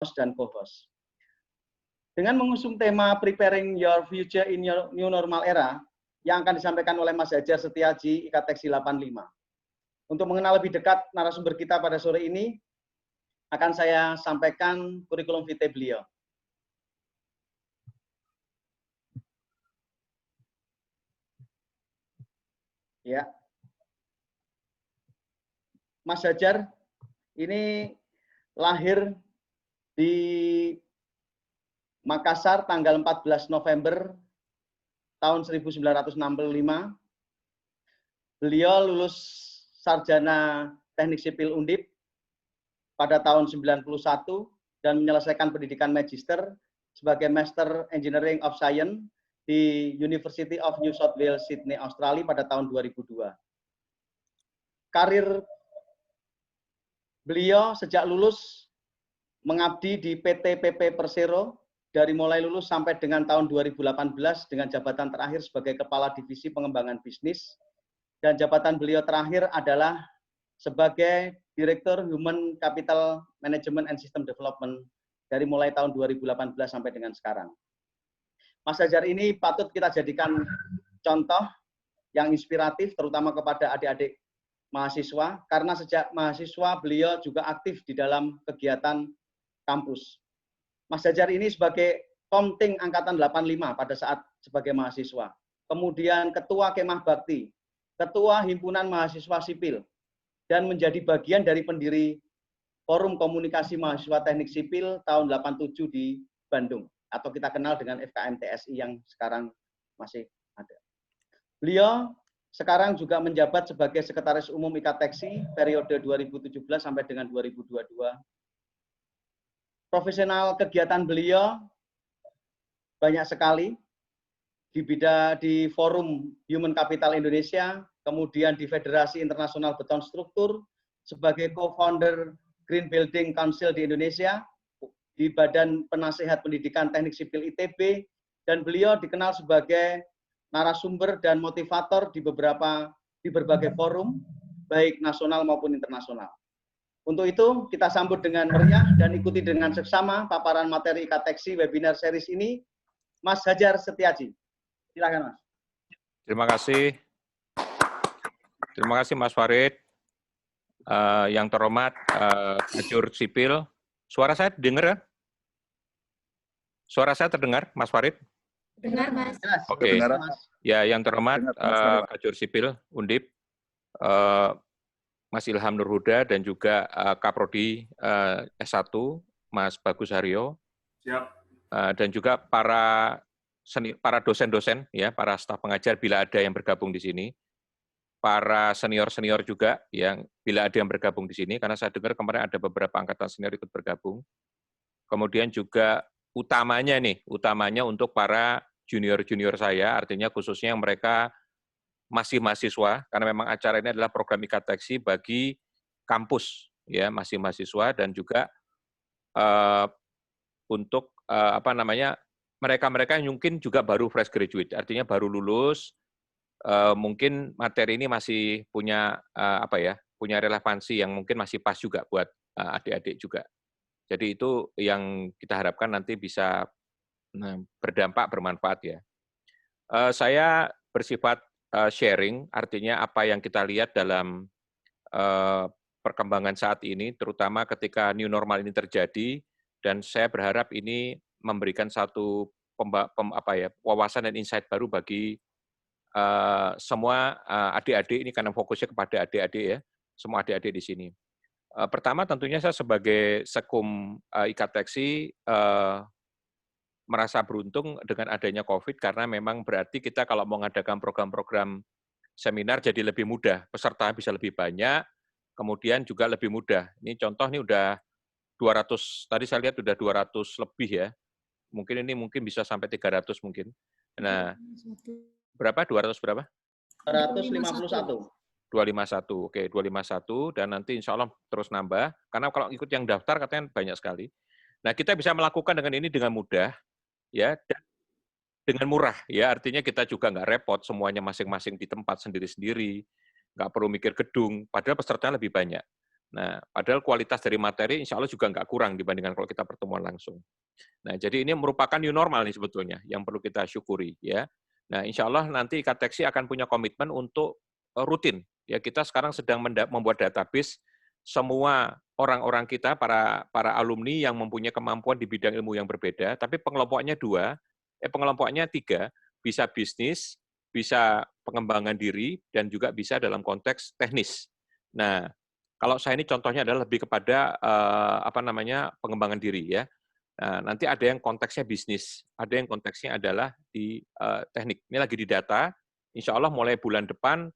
host dan co-host. Dengan mengusung tema Preparing Your Future in Your New Normal Era, yang akan disampaikan oleh Mas Hajar Setiaji, IKTeksi 85. Untuk mengenal lebih dekat narasumber kita pada sore ini, akan saya sampaikan kurikulum vitae beliau. Ya, Mas Hajar ini lahir di Makassar tanggal 14 November tahun 1965. Beliau lulus sarjana Teknik Sipil Undip pada tahun 91 dan menyelesaikan pendidikan magister sebagai Master Engineering of Science di University of New South Wales, Sydney, Australia pada tahun 2002. Karir beliau sejak lulus mengabdi di PT PP Persero dari mulai lulus sampai dengan tahun 2018 dengan jabatan terakhir sebagai Kepala Divisi Pengembangan Bisnis, dan jabatan beliau terakhir adalah sebagai Direktur Human Capital Management and System Development dari mulai tahun 2018 sampai dengan sekarang. Mas Hajar ini patut kita jadikan contoh yang inspiratif terutama kepada adik-adik mahasiswa, karena sejak mahasiswa beliau juga aktif di dalam kegiatan kampus. Mas Hajar ini sebagai Komting Angkatan 85 pada saat sebagai mahasiswa. Kemudian Ketua Kemah Bakti, Ketua Himpunan Mahasiswa Sipil, dan menjadi bagian dari pendiri Forum Komunikasi Mahasiswa Teknik Sipil tahun 87 di Bandung, atau kita kenal dengan FKM-TSI yang sekarang masih ada. Beliau sekarang juga menjabat sebagai Sekretaris Umum IKTeksi periode 2017 sampai dengan 2022. Profesional kegiatan beliau banyak sekali di Forum Human Capital Indonesia, kemudian di Federasi Internasional Beton Struktur, sebagai co-founder Green Building Council di Indonesia, di Badan Penasehat Pendidikan Teknik Sipil ITB, dan beliau dikenal sebagai narasumber dan motivator di berbagai forum, baik nasional maupun internasional. Untuk itu, kita sambut dengan meriah dan ikuti dengan seksama paparan materi IKTeksi webinar series ini, Mas Hajar Setiaji. Silakan, Mas. Terima kasih. Terima kasih, Mas Farid. Yang terhormat, Kajur Sipil. Suara saya dengar ya? Suara saya terdengar, Mas Farid? Dengar, Mas. Oke. Ya, yang terhormat, Kajur Sipil, Undip, Mas Ilham Nurhuda, dan juga Kaprodi S1, Mas Bagus Haryo. Siap. Dan juga para dosen-dosen, ya, para staf pengajar bila ada yang bergabung di sini. Para senior-senior juga yang bila ada yang bergabung di sini, karena saya dengar kemarin ada beberapa angkatan senior ikut bergabung. Kemudian juga utamanya untuk para junior-junior saya, artinya khususnya yang mereka masih mahasiswa, karena memang acara ini adalah program IKTeksi bagi kampus, ya, masih mahasiswa, dan juga untuk mereka-mereka yang mungkin juga baru fresh graduate, artinya baru lulus, mungkin materi ini masih punya punya relevansi yang mungkin masih pas juga buat adik-adik juga. Jadi itu yang kita harapkan nanti bisa berdampak, bermanfaat ya. Saya bersifat sharing, artinya apa yang kita lihat dalam perkembangan saat ini, terutama ketika new normal ini terjadi, dan saya berharap ini memberikan satu wawasan dan insight baru bagi semua adik-adik ini, karena fokusnya kepada adik-adik ya, semua adik-adik di sini. Pertama tentunya saya sebagai Sekum IKTeksi merasa beruntung dengan adanya COVID, karena memang berarti kita kalau mau mengadakan program-program seminar jadi lebih mudah, peserta bisa lebih banyak, kemudian juga lebih mudah. Ini contoh ini udah 200, tadi saya lihat udah 200 lebih ya, mungkin ini bisa sampai 300 mungkin. Nah, berapa? 200 berapa? 251. 251, oke, 251, dan nanti insya Allah terus nambah, karena kalau ikut yang daftar katanya banyak sekali. Nah, kita bisa melakukan dengan ini dengan mudah, ya, dan dengan murah, ya, artinya kita juga nggak repot, semuanya masing-masing di tempat sendiri-sendiri, nggak perlu mikir gedung, padahal pesertanya lebih banyak. Nah, padahal kualitas dari materi insya Allah juga nggak kurang dibandingkan kalau kita pertemuan langsung. Nah, jadi ini merupakan new normal nih sebetulnya yang perlu kita syukuri ya. Nah, insya Allah nanti Ikateksi akan punya komitmen untuk rutin. Ya, kita sekarang sedang membuat database semua orang-orang kita, para alumni yang mempunyai kemampuan di bidang ilmu yang berbeda, tapi pengelompoknya pengelompoknya 3, bisa bisnis, bisa pengembangan diri, dan juga bisa dalam konteks teknis. Nah, kalau saya ini contohnya adalah lebih kepada pengembangan diri ya. Nah, nanti ada yang konteksnya bisnis, ada yang konteksnya adalah di teknik. Ini lagi di data, insya Allah mulai bulan depan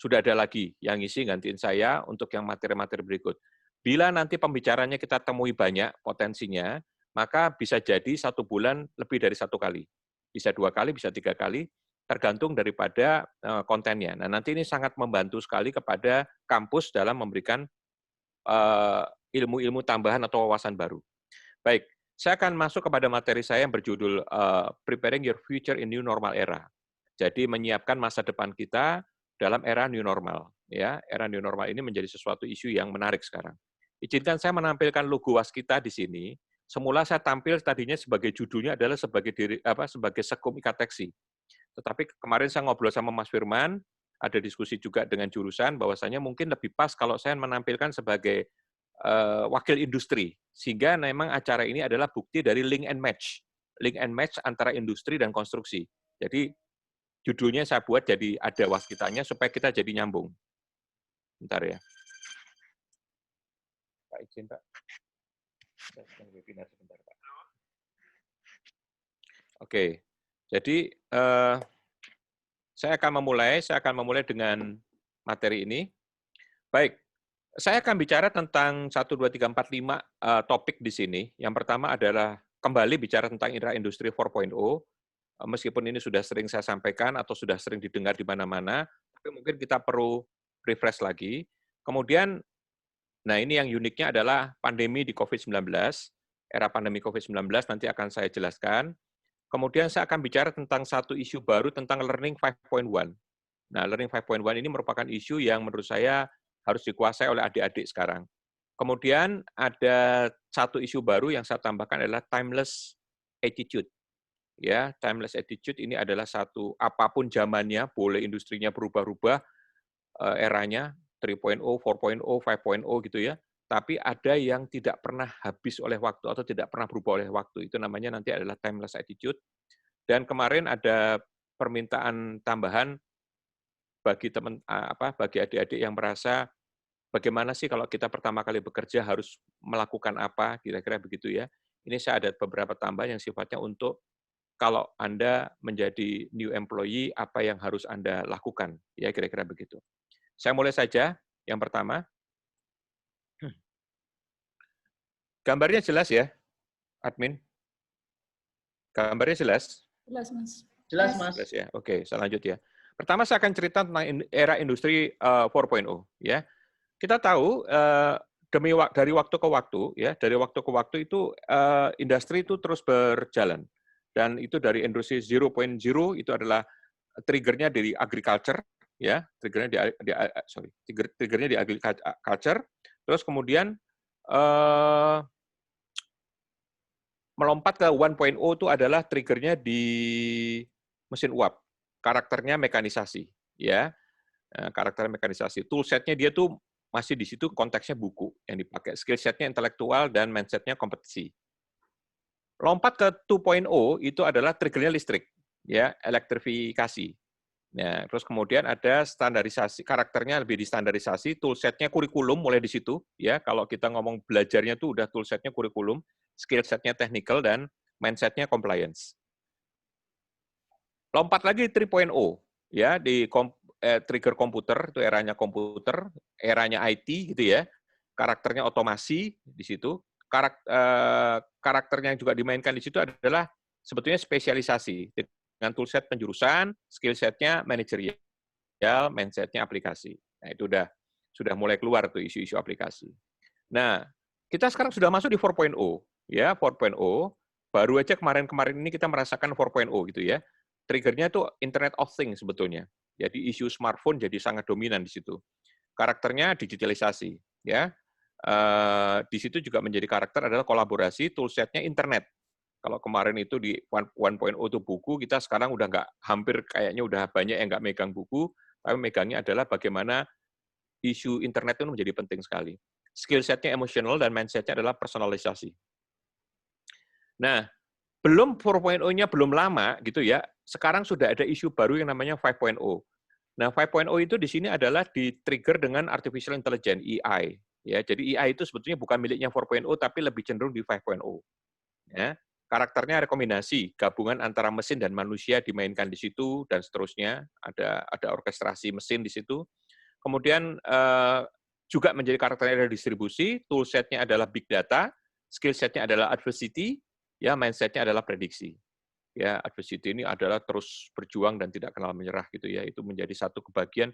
sudah ada lagi yang ngisi gantiin saya untuk yang materi-materi berikut. Bila nanti pembicaranya kita temui banyak potensinya, maka bisa jadi 1 bulan lebih dari 1 kali. Bisa 2 kali, bisa 3 kali, tergantung daripada kontennya. Nah, nanti ini sangat membantu sekali kepada kampus dalam memberikan ilmu-ilmu tambahan atau wawasan baru. Baik, saya akan masuk kepada materi saya yang berjudul Preparing Your Future in New Normal Era. Jadi menyiapkan masa depan kita dalam era new normal. Ya, era new normal ini menjadi sesuatu isu yang menarik sekarang. Izinkan saya menampilkan logo Waskita di sini. Semula saya tampil tadinya sebagai judulnya adalah sebagai Sekum Ikateksi. Tetapi kemarin saya ngobrol sama Mas Firman, ada diskusi juga dengan jurusan, bahwasanya mungkin lebih pas kalau saya menampilkan sebagai wakil industri. Sehingga memang acara ini adalah bukti dari link and match antara industri dan konstruksi. Jadi judulnya saya buat jadi ada waskitanya supaya kita jadi nyambung. Bentar ya. Pak izin, Pak. Saya sedang webinar sebentar, Pak. Oke, jadi saya akan memulai dengan materi ini. Baik, saya akan bicara tentang 1, 2, 3, 4, 5 topik di sini. Yang pertama adalah kembali bicara tentang era industri 4.0. Meskipun ini sudah sering saya sampaikan atau sudah sering didengar di mana-mana, tapi mungkin kita perlu refresh lagi. Kemudian, nah ini yang uniknya adalah pandemi di COVID-19. Era pandemi COVID-19 nanti akan saya jelaskan. Kemudian saya akan bicara tentang satu isu baru tentang Learning 5.1. Nah, Learning 5.1 ini merupakan isu yang menurut saya harus dikuasai oleh adik-adik sekarang. Kemudian ada satu isu baru yang saya tambahkan adalah timeless attitude. Ya, timeless attitude ini adalah satu apapun zamannya, boleh industrinya berubah-ubah eranya 3.0, 4.0, 5.0 gitu ya. Tapi ada yang tidak pernah habis oleh waktu atau tidak pernah berubah oleh waktu. Itu namanya nanti adalah timeless attitude. Dan kemarin ada permintaan tambahan bagi bagi adik-adik yang merasa bagaimana sih kalau kita pertama kali bekerja harus melakukan apa, kira-kira begitu ya. Ini saya ada beberapa tambahan yang sifatnya untuk kalau Anda menjadi new employee, apa yang harus Anda lakukan, ya kira-kira begitu. Saya mulai saja, yang pertama. Gambarnya jelas ya, admin? Gambarnya jelas? Jelas, Mas. Jelas, Mas. Jelas ya. Oke, saya lanjut ya. Pertama saya akan cerita tentang era industri 4.0 ya. Kita tahu dari waktu ke waktu ya, dari waktu ke waktu itu industri itu terus berjalan. Dan itu dari industri 0.0 itu adalah triggernya dari agriculture ya, triggernya di agriculture. Terus kemudian melompat ke 1.0 itu adalah triggernya di mesin uap. Karakternya mekanisasi, ya. Karakter mekanisasi. Toolsetnya dia tuh masih di situ konteksnya buku yang dipakai. Skill setnya intelektual dan mindsetnya kompetisi. Lompat ke 2.0 itu adalah triggernya listrik, ya, elektrifikasi. Nah, terus kemudian ada standarisasi, karakternya lebih distandarisasi, toolsetnya kurikulum mulai di situ, ya. Kalau kita ngomong belajarnya tuh udah toolsetnya kurikulum, skill setnya technical dan mindsetnya compliance. Lompat lagi 3.0, ya, di trigger komputer, itu eranya komputer, eranya IT gitu ya. Karakternya otomasi di situ. Karakternya yang juga dimainkan di situ adalah sebetulnya spesialisasi dengan toolset penjurusan, skill setnya manajerial, mindsetnya aplikasi. Nah, itu sudah mulai keluar tuh isu-isu aplikasi. Nah, kita sekarang sudah masuk di 4.0, ya, 4.0. Baru aja kemarin-kemarin ini kita merasakan 4.0 gitu ya. Triggernya itu Internet of Things sebetulnya. Jadi isu smartphone jadi sangat dominan di situ. Karakternya digitalisasi, ya. Di situ juga menjadi karakter adalah kolaborasi, toolsetnya internet. Kalau kemarin itu di 1.0 itu buku, kita sekarang udah nggak, hampir kayaknya udah banyak yang nggak megang buku, tapi megangnya adalah bagaimana isu internet itu menjadi penting sekali. Skill setnya emosional dan mindsetnya adalah personalisasi. Nah, belum 4.0-nya belum lama gitu ya, sekarang sudah ada isu baru yang namanya 5.0. Nah, 5.0 itu di sini adalah di-trigger dengan artificial intelligence, AI. Ya, jadi AI itu sebetulnya bukan miliknya 4.0, tapi lebih cenderung di 5.0. Ya, karakternya rekomendasi, gabungan antara mesin dan manusia dimainkan di situ, dan seterusnya. Ada orkestrasi mesin di situ. Kemudian juga menjadi karakternya adalah distribusi, toolsetnya adalah big data, skill setnya adalah adversity, ya mindsetnya adalah prediksi. Ya, adversity ini adalah terus berjuang dan tidak kenal menyerah gitu ya. Itu menjadi satu kebagian,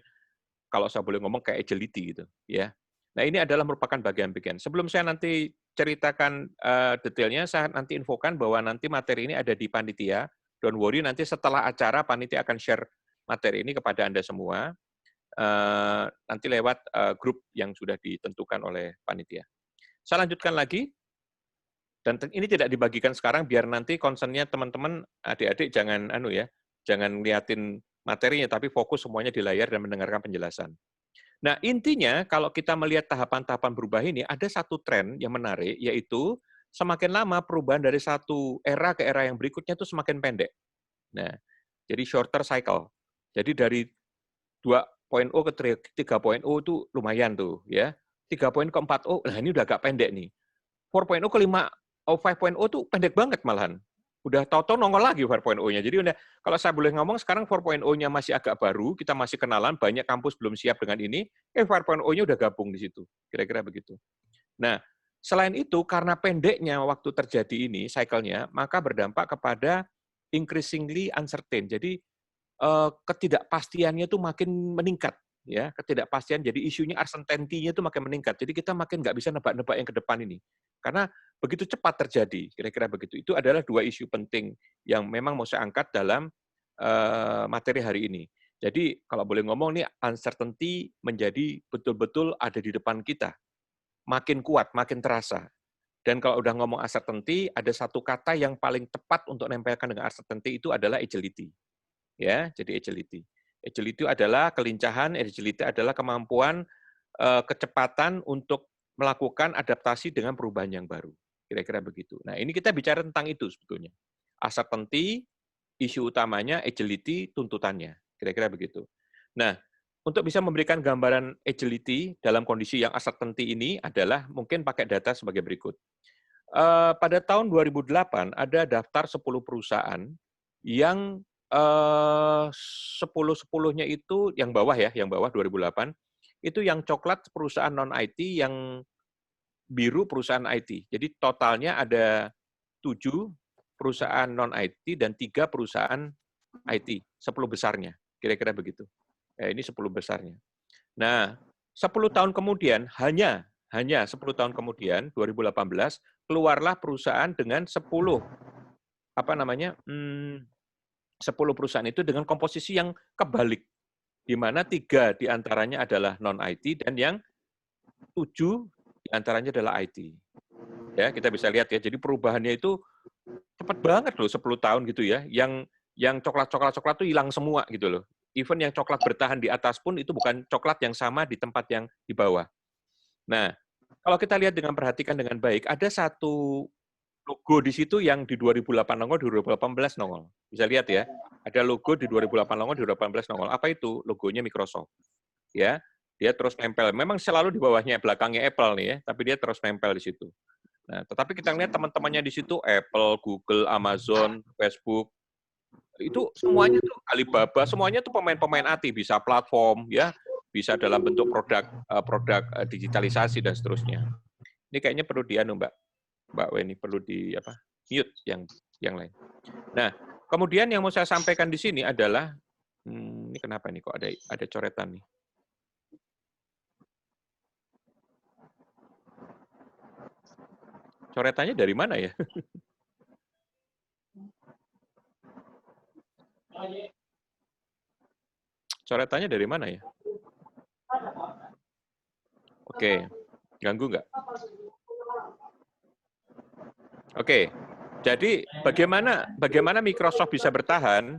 kalau saya boleh ngomong, kayak agility gitu ya. Nah, ini adalah merupakan bagian-bagian. Sebelum saya nanti ceritakan detailnya, saya nanti infokan bahwa nanti materi ini ada di panitia. Don't worry, nanti setelah acara panitia akan share materi ini kepada Anda semua. Nanti lewat grup yang sudah ditentukan oleh panitia. Saya lanjutkan lagi. Dan ini tidak dibagikan sekarang biar nanti concern-nya teman-teman, adik-adik jangan liatin materinya, tapi fokus semuanya di layar dan mendengarkan penjelasan. Nah, intinya kalau kita melihat tahapan-tahapan berubah ini, ada satu tren yang menarik, yaitu semakin lama perubahan dari satu era ke era yang berikutnya itu semakin pendek. Nah, jadi shorter cycle. Jadi dari 2.0 ke 3.0 itu lumayan tuh, ya. 3.0 ke 4.0, nah ini udah agak pendek nih. 4.0 ke 5.0 tuh pendek banget malahan. Udah tahu-tahu nongol lagi 4.0-nya. Jadi udah, kalau saya boleh ngomong sekarang 4.0-nya masih agak baru, kita masih kenalan, banyak kampus belum siap dengan ini, 4.0-nya udah gabung di situ. Kira-kira begitu. Nah, selain itu, karena pendeknya waktu terjadi ini, cycle-nya, maka berdampak kepada increasingly uncertain. Jadi, ketidakpastiannya itu makin meningkat. Ya, ketidakpastian, jadi isunya uncertainty-nya itu makin meningkat. Jadi kita makin nggak bisa nebak-nebak yang ke depan ini. Karena begitu cepat terjadi, kira-kira begitu. Itu adalah dua isu penting yang memang mau saya angkat dalam materi hari ini. Jadi kalau boleh ngomong nih, uncertainty menjadi betul-betul ada di depan kita. Makin kuat, makin terasa. Dan kalau udah ngomong uncertainty, ada satu kata yang paling tepat untuk nempelkan dengan uncertainty itu adalah agility. Ya, jadi agility. Agility adalah kelincahan, agility adalah kemampuan kecepatan untuk melakukan adaptasi dengan perubahan yang baru. Kira-kira begitu. Nah, ini kita bicara tentang itu sebetulnya. Uncertainty, isu utamanya, agility, tuntutannya. Kira-kira begitu. Nah, untuk bisa memberikan gambaran agility dalam kondisi yang uncertainty ini adalah mungkin pakai data sebagai berikut. Pada tahun 2008 ada daftar 10 perusahaan yang 10-10-nya itu yang bawah ya, yang bawah 2008, itu yang coklat perusahaan non-IT, yang biru perusahaan IT. Jadi totalnya ada 7 perusahaan non-IT dan 3 perusahaan IT, 10 besarnya, kira-kira begitu. Ini 10 besarnya. Nah, 10 tahun kemudian, hanya 10 tahun kemudian, 2018, keluarlah perusahaan dengan 10 10 perusahaan itu dengan komposisi yang kebalik, di mana 3 diantaranya adalah non-IT dan yang 7 diantaranya adalah IT. Ya, kita bisa lihat ya, jadi perubahannya itu cepat banget loh, 10 tahun gitu ya. Yang coklat-coklat itu hilang semua gitu loh. Even yang coklat bertahan di atas pun itu bukan coklat yang sama di tempat yang di bawah. Nah, kalau kita lihat dengan perhatikan dengan baik, ada satu logo di situ yang di 2008 nongol, di 2018 nongol. Bisa lihat ya, ada logo di 2008 nongol, di 2018 nongol. Apa itu? Logonya Microsoft. Ya, dia terus nempel. Memang selalu di bawahnya, belakangnya Apple nih ya, tapi dia terus nempel di situ. Nah, tetapi kita lihat teman-temannya di situ, Apple, Google, Amazon, Facebook, itu semuanya tuh Alibaba, semuanya tuh pemain-pemain IT, bisa platform ya, bisa dalam bentuk produk digitalisasi dan seterusnya. Ini kayaknya perlu Mbak Weni, perlu mute yang lain. Nah, kemudian yang mau saya sampaikan di sini adalah ini kenapa nih kok ada coretan nih? Coretannya dari mana ya? Coretannya dari mana ya? Oke. Ganggu nggak? Oke, jadi bagaimana Microsoft bisa bertahan?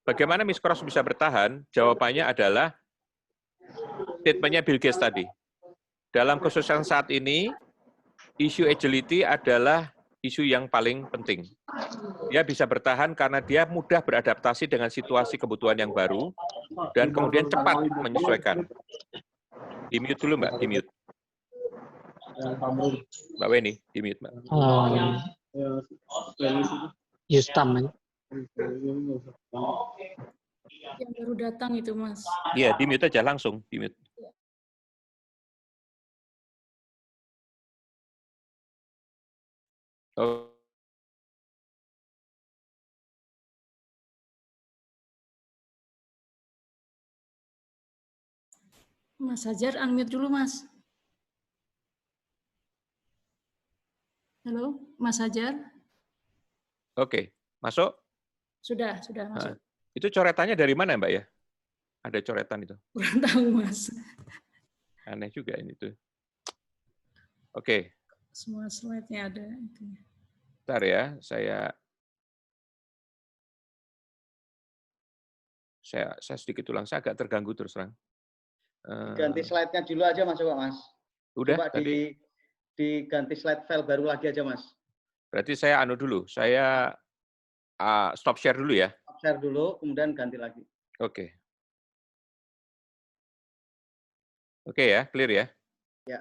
Bagaimana Microsoft bisa bertahan? Jawabannya adalah statement-nya Bill Gates tadi. Dalam kekhususan saat ini, isu agility adalah isu yang paling penting. Dia bisa bertahan karena dia mudah beradaptasi dengan situasi kebutuhan yang baru, dan kemudian cepat menyesuaikan. Di-mute dulu, Mbak, di-mute. Mbak Weni, di-mute, Mbak. Yustam. Yang baru datang itu, Mas. Iya, di-mute aja langsung, di-mute. Oh. Mas Hajar, unmute dulu, Mas. Halo, Mas Hajar? Oke, masuk? Sudah masuk. Nah, itu coretannya dari mana, Mbak ya? Ada coretan itu? Kurang tahu, Mas. Aneh juga ini tuh. Oke. Semua slide-nya ada. Bentar ya, saya sedikit ulang, saya agak terganggu terus terang. Ganti slide-nya dulu aja Mas, coba Mas. Udah coba tadi. diganti slide file baru lagi aja Mas. Berarti saya dulu, saya stop share dulu ya. Stop share dulu, kemudian ganti lagi. Oke. Oke ya, clear ya? Ya.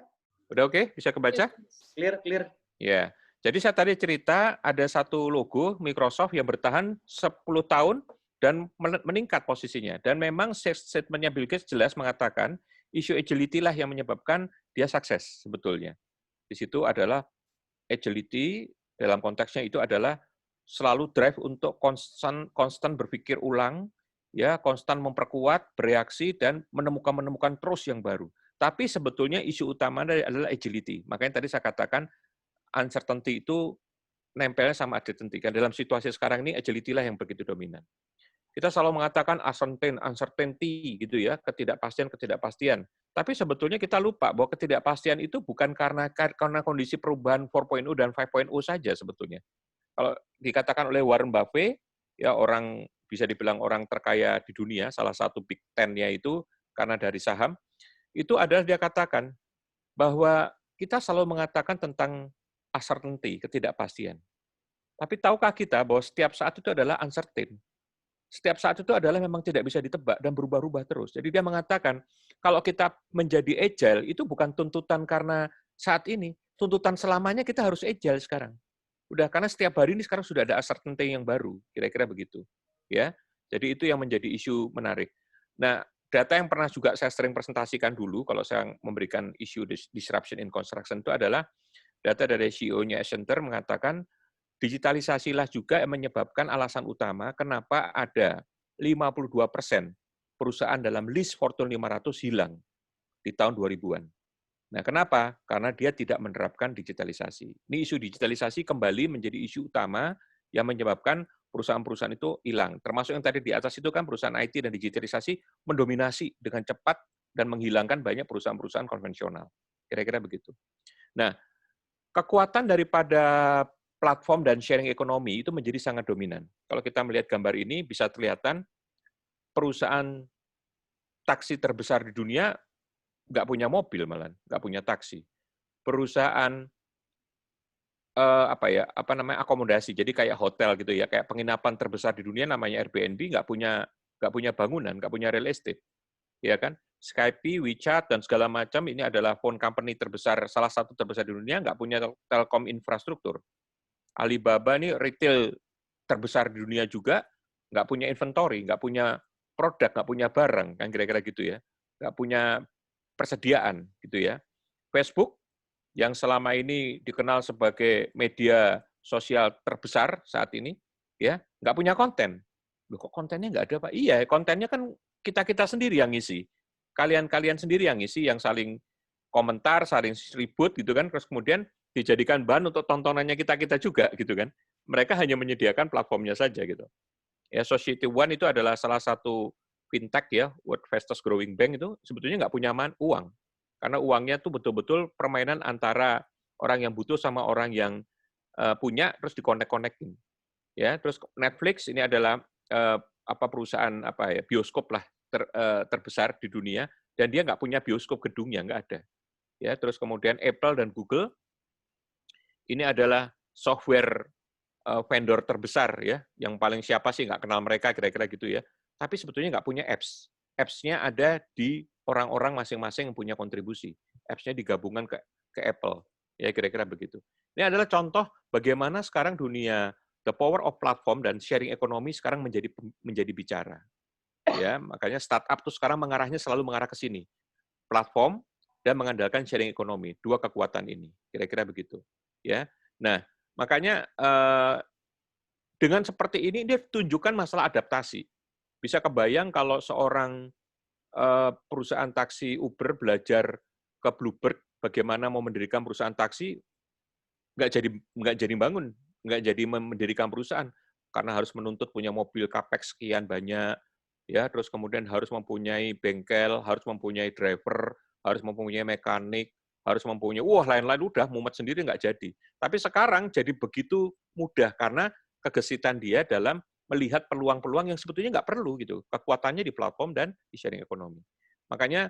Udah oke? Bisa kebaca? Clear. Ya. Jadi saya tadi cerita ada satu logo Microsoft yang bertahan 10 tahun dan meningkat posisinya. Dan memang statement-nya Bill Gates jelas mengatakan isu agility lah yang menyebabkan dia sukses sebetulnya. Di situ adalah agility dalam konteksnya itu adalah selalu drive untuk konstan berpikir ulang, ya, konstan memperkuat, bereaksi dan menemukan terus yang baru. Tapi sebetulnya isu utama adalah agility. Makanya tadi saya katakan uncertainty itu nempelnya sama uncertainty. Kan dalam situasi sekarang ini agility lah yang begitu dominan. Kita selalu mengatakan uncertainty gitu ya, ketidakpastian. Tapi sebetulnya kita lupa bahwa ketidakpastian itu bukan karena kondisi perubahan 4.0 dan 5.0 saja sebetulnya. Kalau dikatakan oleh Warren Buffett, ya orang bisa dibilang orang terkaya di dunia, salah satu Big Ten-nya itu karena dari saham, itu adalah dia katakan bahwa kita selalu mengatakan tentang uncertainty, ketidakpastian. Tapi tahukah kita bahwa setiap saat itu adalah uncertain? Setiap saat itu adalah memang tidak bisa ditebak dan berubah-ubah terus. Jadi dia mengatakan, kalau kita menjadi agile, itu bukan tuntutan karena saat ini, tuntutan selamanya kita harus agile sekarang. Udah, karena setiap hari ini sekarang sudah ada uncertainty yang baru, kira-kira begitu. Ya, jadi itu yang menjadi isu menarik. Nah, data yang pernah juga saya sering presentasikan dulu, kalau saya memberikan isu disruption in construction itu adalah data dari CEO-nya Accenture mengatakan, digitalisasilah juga yang menyebabkan alasan utama kenapa ada 52% perusahaan dalam list Fortune 500 hilang di tahun 2000-an. Nah, kenapa? Karena dia tidak menerapkan digitalisasi. Ini isu digitalisasi kembali menjadi isu utama yang menyebabkan perusahaan-perusahaan itu hilang. Termasuk yang tadi di atas itu kan perusahaan IT dan digitalisasi mendominasi dengan cepat dan menghilangkan banyak perusahaan-perusahaan konvensional. Kira-kira begitu. Nah, kekuatan daripada platform dan sharing ekonomi itu menjadi sangat dominan. Kalau kita melihat gambar ini, bisa kelihatan perusahaan taksi terbesar di dunia nggak punya mobil malah, nggak punya taksi. Perusahaan akomodasi, jadi kayak hotel gitu ya, kayak penginapan terbesar di dunia namanya Airbnb nggak punya bangunan, nggak punya real estate, ya kan? Skype, WeChat dan segala macam ini adalah phone company terbesar, salah satu terbesar di dunia nggak punya telkom infrastruktur. Alibaba ini retail terbesar di dunia juga, nggak punya inventory, nggak punya produk, nggak punya barang, kan kira-kira gitu ya. Nggak punya persediaan, gitu ya. Facebook, yang selama ini dikenal sebagai media sosial terbesar saat ini, ya nggak punya konten. Loh, kok kontennya nggak ada, Pak? Iya, kontennya kan kita-kita sendiri yang ngisi. Kalian-kalian sendiri yang ngisi, yang saling komentar, saling ribut, gitu kan, terus kemudian dijadikan bahan untuk tontonannya kita-kita juga, gitu kan. Mereka hanya menyediakan platformnya saja, gitu. Ya, Society One itu adalah salah satu fintech ya, world fastest growing bank itu sebetulnya nggak punya uang. Karena uangnya tuh betul-betul permainan antara orang yang butuh sama orang yang punya, terus dikonek-konekin. Ya, terus Netflix ini adalah perusahaan bioskop lah terbesar di dunia, dan dia nggak punya bioskop gedungnya, nggak ada. Ya, terus kemudian Apple dan Google ini adalah software vendor terbesar ya, yang paling siapa sih nggak kenal mereka kira-kira gitu ya. Tapi sebetulnya nggak punya apps. Apps-nya ada di orang-orang masing-masing yang punya kontribusi. Apps-nya digabungkan ke Apple. Ya kira-kira begitu. Ini adalah contoh bagaimana sekarang dunia the power of platform dan sharing ekonomi sekarang menjadi bicara. Ya, makanya startup tuh sekarang selalu mengarah ke sini. Platform dan mengandalkan sharing ekonomi. Dua kekuatan ini. Kira-kira begitu. Ya. Nah, makanya dengan seperti ini dia tunjukkan masalah adaptasi. Bisa kebayang kalau seorang perusahaan taksi Uber belajar ke Bluebird bagaimana mau mendirikan perusahaan taksi, nggak jadi bangun, nggak jadi mendirikan perusahaan karena harus menuntut punya mobil capex sekian banyak, ya terus kemudian harus mempunyai bengkel, harus mempunyai driver, harus mempunyai mekanik, harus mempunyai lain-lain udah mumet sendiri nggak jadi. Tapi sekarang jadi begitu mudah karena kegesitan dia dalam melihat peluang-peluang yang sebetulnya nggak perlu gitu. Kekuatannya di platform dan di sharing ekonomi. Makanya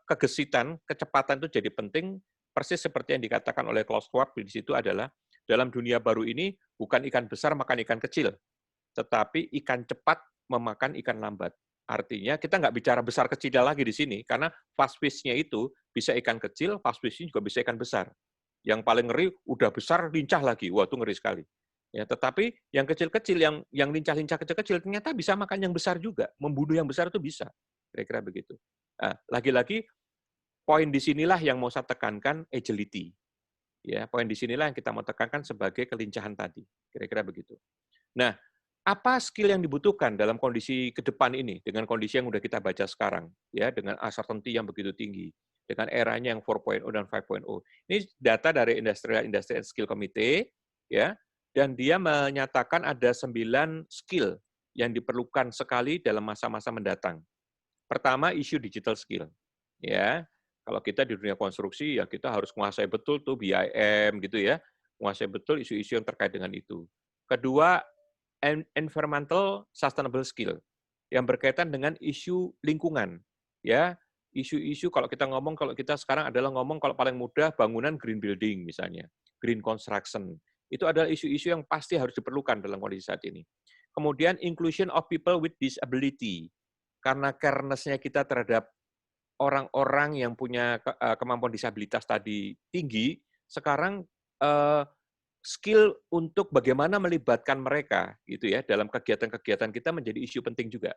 kegesitan, kecepatan itu jadi penting, persis seperti yang dikatakan oleh Klaus Schwab di situ adalah dalam dunia baru ini bukan ikan besar makan ikan kecil, tetapi ikan cepat memakan ikan lambat. Artinya kita nggak bicara besar kecil lagi di sini, karena fast fish-nya itu bisa ikan kecil, fast fish-nya juga bisa ikan besar. Yang paling ngeri, udah besar, lincah lagi. Wah, itu ngeri sekali. Ya, tetapi yang kecil-kecil, yang lincah-lincah kecil-kecil, ternyata bisa makan yang besar juga. Membunuh yang besar itu bisa. Kira-kira begitu. Nah, lagi-lagi, poin di sinilah yang mau saya tekankan, agility. Ya, poin di sinilah yang kita mau tekankan sebagai kelincahan tadi. Kira-kira begitu. Nah, apa skill yang dibutuhkan dalam kondisi ke depan ini, dengan kondisi yang sudah kita baca sekarang, ya, dengan uncertainty yang begitu tinggi, dengan eranya yang 4.0 dan 5.0. Ini data dari Industrial Industry and Skill Committee, ya, dan dia menyatakan ada 9 skill yang diperlukan sekali dalam masa-masa mendatang. Pertama, isu digital skill. Ya, kalau kita di dunia konstruksi, ya kita harus menguasai betul tuh BIM gitu ya, menguasai betul isu-isu yang terkait dengan itu. Kedua, environmental sustainable skill yang berkaitan dengan isu lingkungan, ya isu-isu kalau kita sekarang adalah ngomong kalau paling mudah bangunan green building misalnya, green construction, itu adalah isu-isu yang pasti harus diperlukan dalam kondisi saat ini. Kemudian inclusion of people with disability, karena careness-nya kita terhadap orang-orang yang punya kemampuan disabilitas tadi tinggi, sekarang skill untuk bagaimana melibatkan mereka gitu ya dalam kegiatan-kegiatan kita menjadi isu penting juga.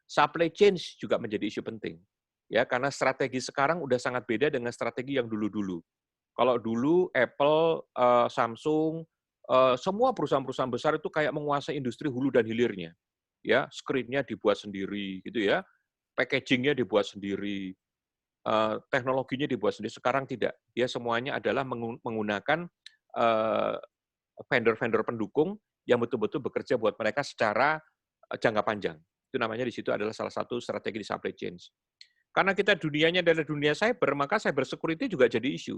Supply chain juga menjadi isu penting. Ya, karena strategi sekarang udah sangat beda dengan strategi yang dulu-dulu. Kalau dulu Apple, Samsung, semua perusahaan-perusahaan besar itu kayak menguasai industri hulu dan hilirnya. Ya, screen-nya dibuat sendiri gitu ya. Packaging-nya dibuat sendiri. Teknologinya dibuat sendiri. Sekarang tidak. Dia semuanya adalah menggunakan vendor-vendor pendukung yang betul-betul bekerja buat mereka secara jangka panjang. Itu namanya di situ adalah salah satu strategi di supply chain. Karena kita dunianya adalah dunia cyber, maka cyber security juga jadi isu.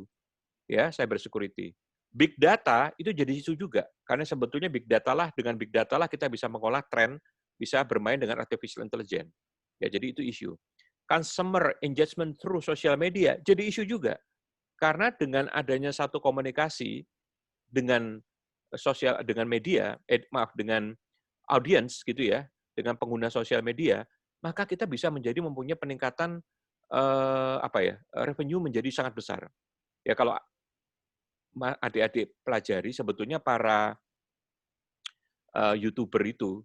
Ya, cyber security. Big data itu jadi isu juga. Karena sebetulnya big data lah, dengan big data lah kita bisa mengolah tren, bisa bermain dengan artificial intelligence. Ya, jadi itu isu. Consumer engagement through social media jadi isu juga. Karena dengan adanya satu komunikasi dengan media, dengan audiens gitu ya, dengan pengguna sosial media, maka kita bisa mempunyai peningkatan revenue menjadi sangat besar. Ya kalau adik-adik pelajari sebetulnya para YouTuber itu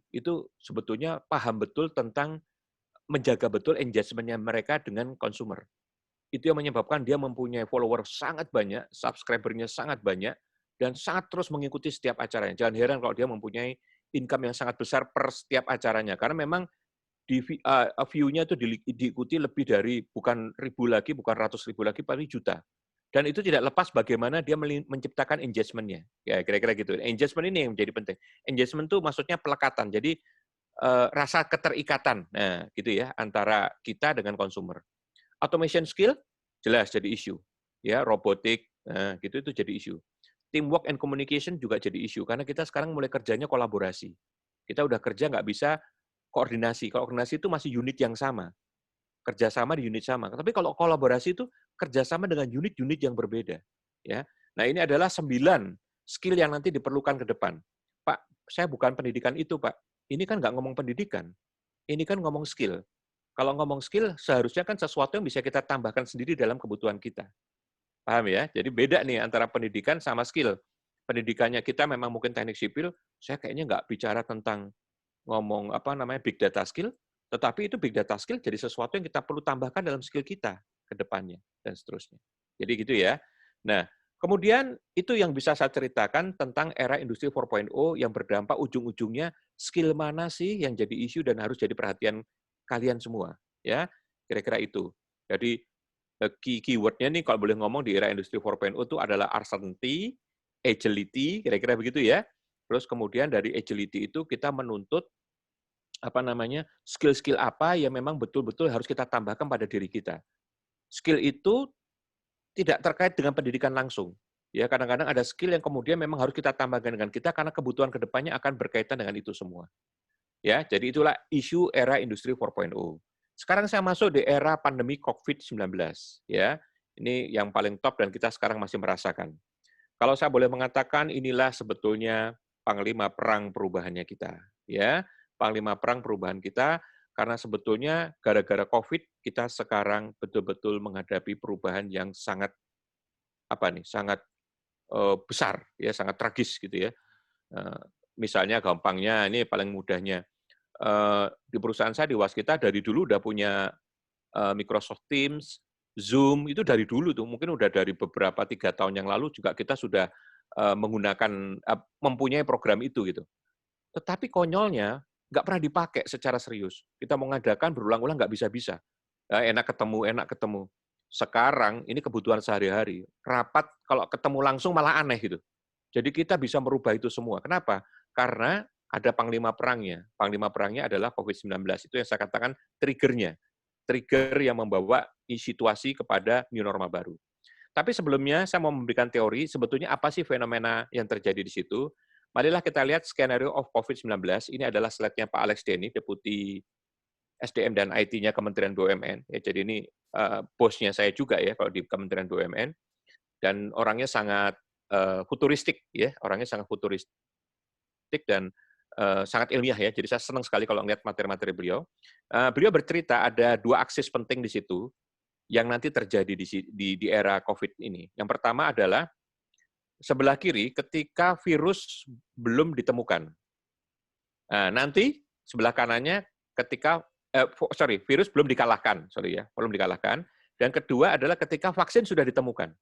sebetulnya paham betul tentang menjaga betul engagement-nya mereka dengan consumer. Itu yang menyebabkan dia mempunyai follower sangat banyak, subscriber-nya sangat banyak, dan sangat terus mengikuti setiap acaranya. Jangan heran kalau dia mempunyai income yang sangat besar per setiap acaranya. Karena memang view-nya itu diikuti lebih dari bukan ribu lagi, bukan ratus ribu lagi, paling juta. Dan itu tidak lepas bagaimana dia menciptakan engagement-nya. Ya, kira-kira gitu. Engagement ini yang menjadi penting. Engagement itu maksudnya pelekatan. Jadi rasa keterikatan, nah gitu ya, antara kita dengan consumer. Automation skill jelas jadi isu. Ya, robotik, gitu itu jadi isu. Teamwork and communication juga jadi isu karena kita sekarang mulai kerjanya kolaborasi. Kita udah kerja nggak bisa koordinasi. Kalau koordinasi itu masih unit yang sama, kerjasama di unit sama. Tapi kalau kolaborasi itu kerjasama dengan unit-unit yang berbeda. Ya, nah ini adalah 9 skill yang nanti diperlukan ke depan. Pak, saya bukan pendidikan itu, Pak. Ini kan nggak ngomong pendidikan. Ini kan ngomong skill. Kalau ngomong skill, seharusnya kan sesuatu yang bisa kita tambahkan sendiri dalam kebutuhan kita. Paham ya? Jadi beda nih antara pendidikan sama skill. Pendidikannya kita memang mungkin teknik sipil, saya kayaknya nggak bicara tentang ngomong big data skill, tetapi itu big data skill jadi sesuatu yang kita perlu tambahkan dalam skill kita ke depannya dan seterusnya. Jadi gitu ya. Nah, kemudian itu yang bisa saya ceritakan tentang era industri 4.0 yang berdampak ujung-ujungnya skill mana sih yang jadi isu dan harus jadi perhatian kalian semua, ya. Kira-kira itu. Jadi keyword-nya nih kalau boleh ngomong di era industri 4.0 itu adalah uncertainty, agility, kira-kira begitu ya. Terus kemudian dari agility itu kita menuntut skill-skill apa yang memang betul-betul harus kita tambahkan pada diri kita. Skill itu tidak terkait dengan pendidikan langsung. Ya, kadang-kadang ada skill yang kemudian memang harus kita tambahkan dengan kita karena kebutuhan kedepannya akan berkaitan dengan itu semua. Ya, jadi itulah isu era industri 4.0. Sekarang saya masuk di era pandemi COVID-19. Ya, ini yang paling top dan kita sekarang masih merasakan. Kalau saya boleh mengatakan inilah sebetulnya panglima perang perubahannya kita. Ya, panglima perang perubahan kita karena sebetulnya gara-gara COVID kita sekarang betul-betul menghadapi perubahan yang sangat sangat besar ya, sangat tragis gitu ya. Misalnya gampangnya ini paling mudahnya di perusahaan saya di Waskita dari dulu udah punya Microsoft Teams, Zoom itu dari dulu tuh, mungkin udah dari beberapa 3 tahun yang lalu juga kita sudah menggunakan mempunyai program itu gitu. Tetapi konyolnya nggak pernah dipakai secara serius. Kita mau ngadakan berulang-ulang nggak bisa-bisa. Enak ketemu. Sekarang ini kebutuhan sehari-hari. Rapat kalau ketemu langsung malah aneh gitu. Jadi kita bisa merubah itu semua. Kenapa? Karena ada panglima perangnya. Panglima perangnya adalah COVID-19. Itu yang saya katakan trigger-nya. Trigger yang membawa situasi kepada new normal baru. Tapi sebelumnya saya mau memberikan teori, sebetulnya apa sih fenomena yang terjadi di situ. Marilah kita lihat skenario of COVID-19. Ini adalah slide-nya Pak Alex Denny, Deputi SDM dan IT-nya Kementerian BUMN. Ya, jadi ini bosnya saya juga ya kalau di Kementerian BUMN. Dan orangnya sangat futuristik, ya, orangnya sangat futuristik dan sangat ilmiah ya. Jadi saya senang sekali kalau melihat materi-materi beliau. Beliau bercerita ada 2 aksis penting di situ yang nanti terjadi di era COVID ini. Yang pertama adalah sebelah kiri ketika virus belum ditemukan. Nah, nanti sebelah kanannya ketika virus belum dikalahkan, belum dikalahkan. Dan kedua adalah ketika vaksin sudah ditemukan.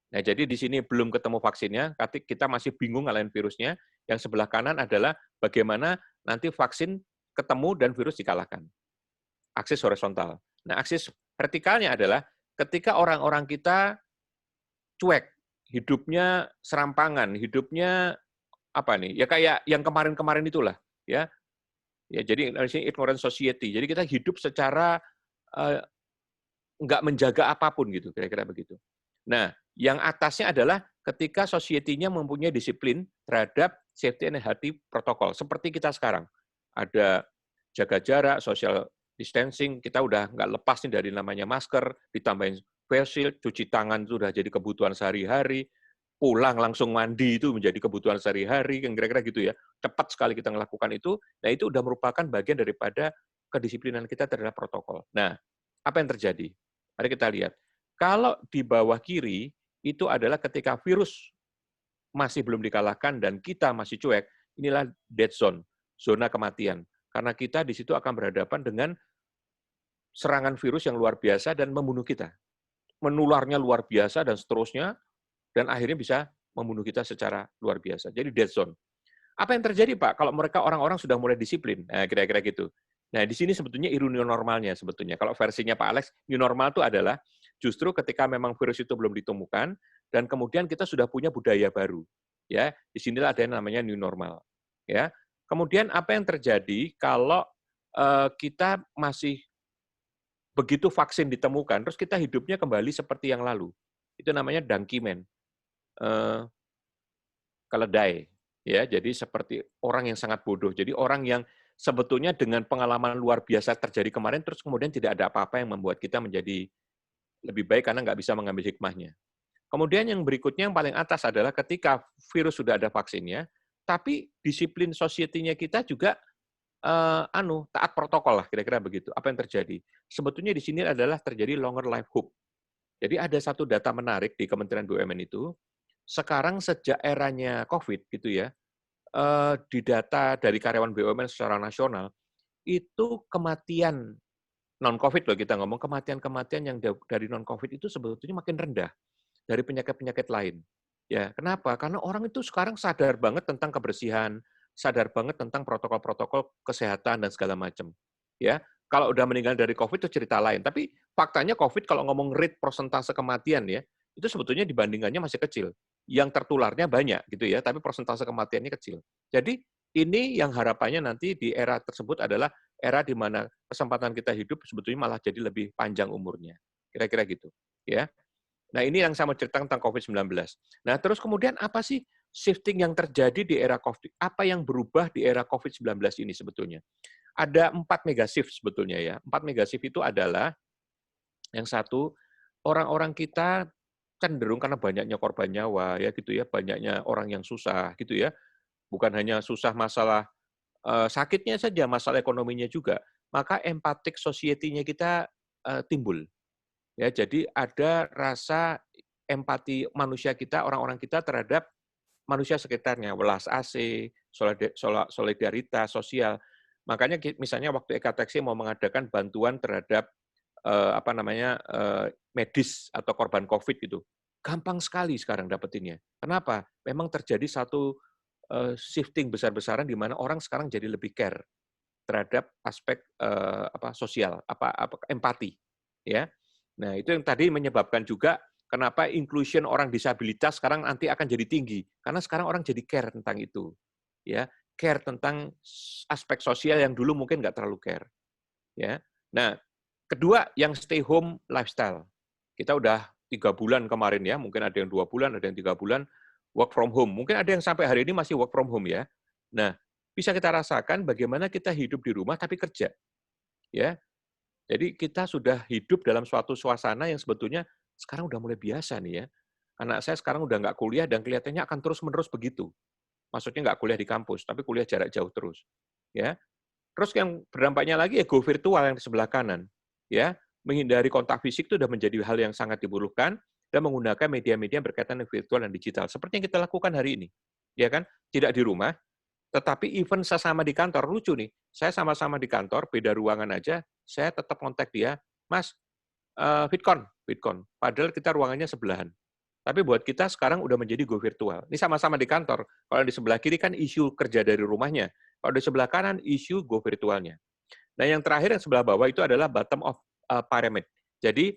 Nah, jadi di sini belum ketemu vaksinnya, tapi kita masih bingung ngalahin virusnya. Yang sebelah kanan adalah bagaimana nanti vaksin ketemu dan virus dikalahkan. Aksis horizontal. Nah, aksis vertikalnya adalah ketika orang-orang kita cuek, hidupnya serampangan, hidupnya ya kayak yang kemarin-kemarin itulah, ya. Ya, jadi ignorant society. Jadi kita hidup secara nggak menjaga apapun gitu, kira-kira begitu. Nah, yang atasnya adalah ketika society-nya mempunyai disiplin terhadap safety and healthy protokol. Seperti kita sekarang. Ada jaga jarak, social distancing, kita udah nggak lepas nih dari namanya masker, ditambahin face shield, cuci tangan itu udah jadi kebutuhan sehari-hari, pulang langsung mandi itu menjadi kebutuhan sehari-hari, yang kira-kira gitu ya. Cepat sekali kita melakukan itu, nah itu udah merupakan bagian daripada kedisiplinan kita terhadap protokol. Nah, apa yang terjadi? Mari kita lihat. Kalau di bawah kiri, itu adalah ketika virus masih belum dikalahkan dan kita masih cuek, inilah dead zone, zona kematian. Karena kita di situ akan berhadapan dengan serangan virus yang luar biasa dan membunuh kita. Menularnya luar biasa dan seterusnya, dan akhirnya bisa membunuh kita secara luar biasa. Jadi dead zone. Apa yang terjadi, Pak, kalau mereka orang-orang sudah mulai disiplin? Nah, kira-kira gitu. Nah, di sini sebetulnya new normalnya sebetulnya. Kalau versinya Pak Alex, new normal itu adalah justru ketika memang virus itu belum ditemukan, dan kemudian kita sudah punya budaya baru. Ya, di sinilah ada yang namanya new normal. Ya, kemudian apa yang terjadi kalau kita masih begitu vaksin ditemukan, terus kita hidupnya kembali seperti yang lalu. Itu namanya donkey man, keledai. Ya, jadi seperti orang yang sangat bodoh. Jadi orang yang sebetulnya dengan pengalaman luar biasa terjadi kemarin, terus kemudian tidak ada apa-apa yang membuat kita menjadi lebih baik karena nggak bisa mengambil hikmahnya. Kemudian yang berikutnya yang paling atas adalah ketika virus sudah ada vaksinnya, tapi disiplin society-nya kita juga taat protokol lah, kira-kira begitu. Apa yang terjadi? Sebetulnya di sini adalah terjadi longer life hope. Jadi ada satu data menarik di Kementerian BUMN itu, sekarang sejak eranya COVID gitu ya, di data dari karyawan BUMN secara nasional, itu kematian non-COVID loh kita ngomong, kematian-kematian yang dari non-COVID itu sebetulnya makin rendah dari penyakit-penyakit lain. Ya, kenapa? Karena orang itu sekarang sadar banget tentang kebersihan, sadar banget tentang protokol-protokol kesehatan dan segala macam. Ya, kalau udah meninggal dari COVID itu cerita lain. Tapi faktanya COVID kalau ngomong rate persentase kematian ya, itu sebetulnya dibandingannya masih kecil. Yang tertularnya banyak gitu ya, tapi persentase kematiannya kecil. Jadi ini yang harapannya nanti di era tersebut adalah era di mana kesempatan kita hidup sebetulnya malah jadi lebih panjang umurnya. Kira-kira gitu. Ya. Nah, ini yang saya mau ceritakan tentang COVID-19. Nah, terus kemudian apa sih shifting yang terjadi di era COVID? Apa yang berubah di era COVID-19 ini sebetulnya? Ada 4 mega shift sebetulnya ya. 4 mega shift itu adalah, yang satu, orang-orang kita cenderung karena banyaknya korban nyawa, ya gitu ya, banyaknya orang yang susah gitu ya. Bukan hanya susah masalah sakitnya saja, masalah ekonominya juga. Maka empatik society-nya kita timbul. Ya, jadi ada rasa empati manusia kita, orang-orang kita terhadap manusia sekitarnya, welas asih, solidaritas sosial. Makanya misalnya waktu EKTX mau mengadakan bantuan terhadap medis atau korban COVID gitu, gampang sekali sekarang dapetinnya. Kenapa? Memang terjadi satu shifting besar-besaran di mana orang sekarang jadi lebih care terhadap aspek sosial, empati, ya. Nah, itu yang tadi menyebabkan juga kenapa inclusion orang disabilitas sekarang nanti akan jadi tinggi. Karena sekarang orang jadi care tentang itu. Ya, care tentang aspek sosial yang dulu mungkin nggak terlalu care. Ya. Nah, kedua yang stay home lifestyle. Kita udah 3 bulan kemarin ya, mungkin ada yang 2 bulan, ada yang 3 bulan work from home. Mungkin ada yang sampai hari ini masih work from home ya. Nah, bisa kita rasakan bagaimana kita hidup di rumah tapi kerja. Ya, jadi kita sudah hidup dalam suatu suasana yang sebetulnya sekarang udah mulai biasa nih ya. Anak saya sekarang udah nggak kuliah dan kelihatannya akan terus-menerus begitu. Maksudnya nggak kuliah di kampus, tapi kuliah jarak jauh terus. Ya. Terus yang berdampaknya lagi ya go virtual yang di sebelah kanan. Ya, menghindari kontak fisik itu sudah menjadi hal yang sangat dibutuhkan dan menggunakan media-media berkaitan dengan virtual dan digital. Seperti yang kita lakukan hari ini. Ya kan? Tidak di rumah, tetapi even sesama di kantor, lucu nih, saya sama-sama di kantor, beda ruangan aja, saya tetap kontak dia, Mas, Vidcon. Padahal kita ruangannya sebelahan. Tapi buat kita sekarang udah menjadi go virtual. Ini sama-sama di kantor. Kalau di sebelah kiri kan isu kerja dari rumahnya. Kalau di sebelah kanan isu go virtualnya. Nah, yang terakhir yang sebelah bawah itu adalah bottom of pyramid. Jadi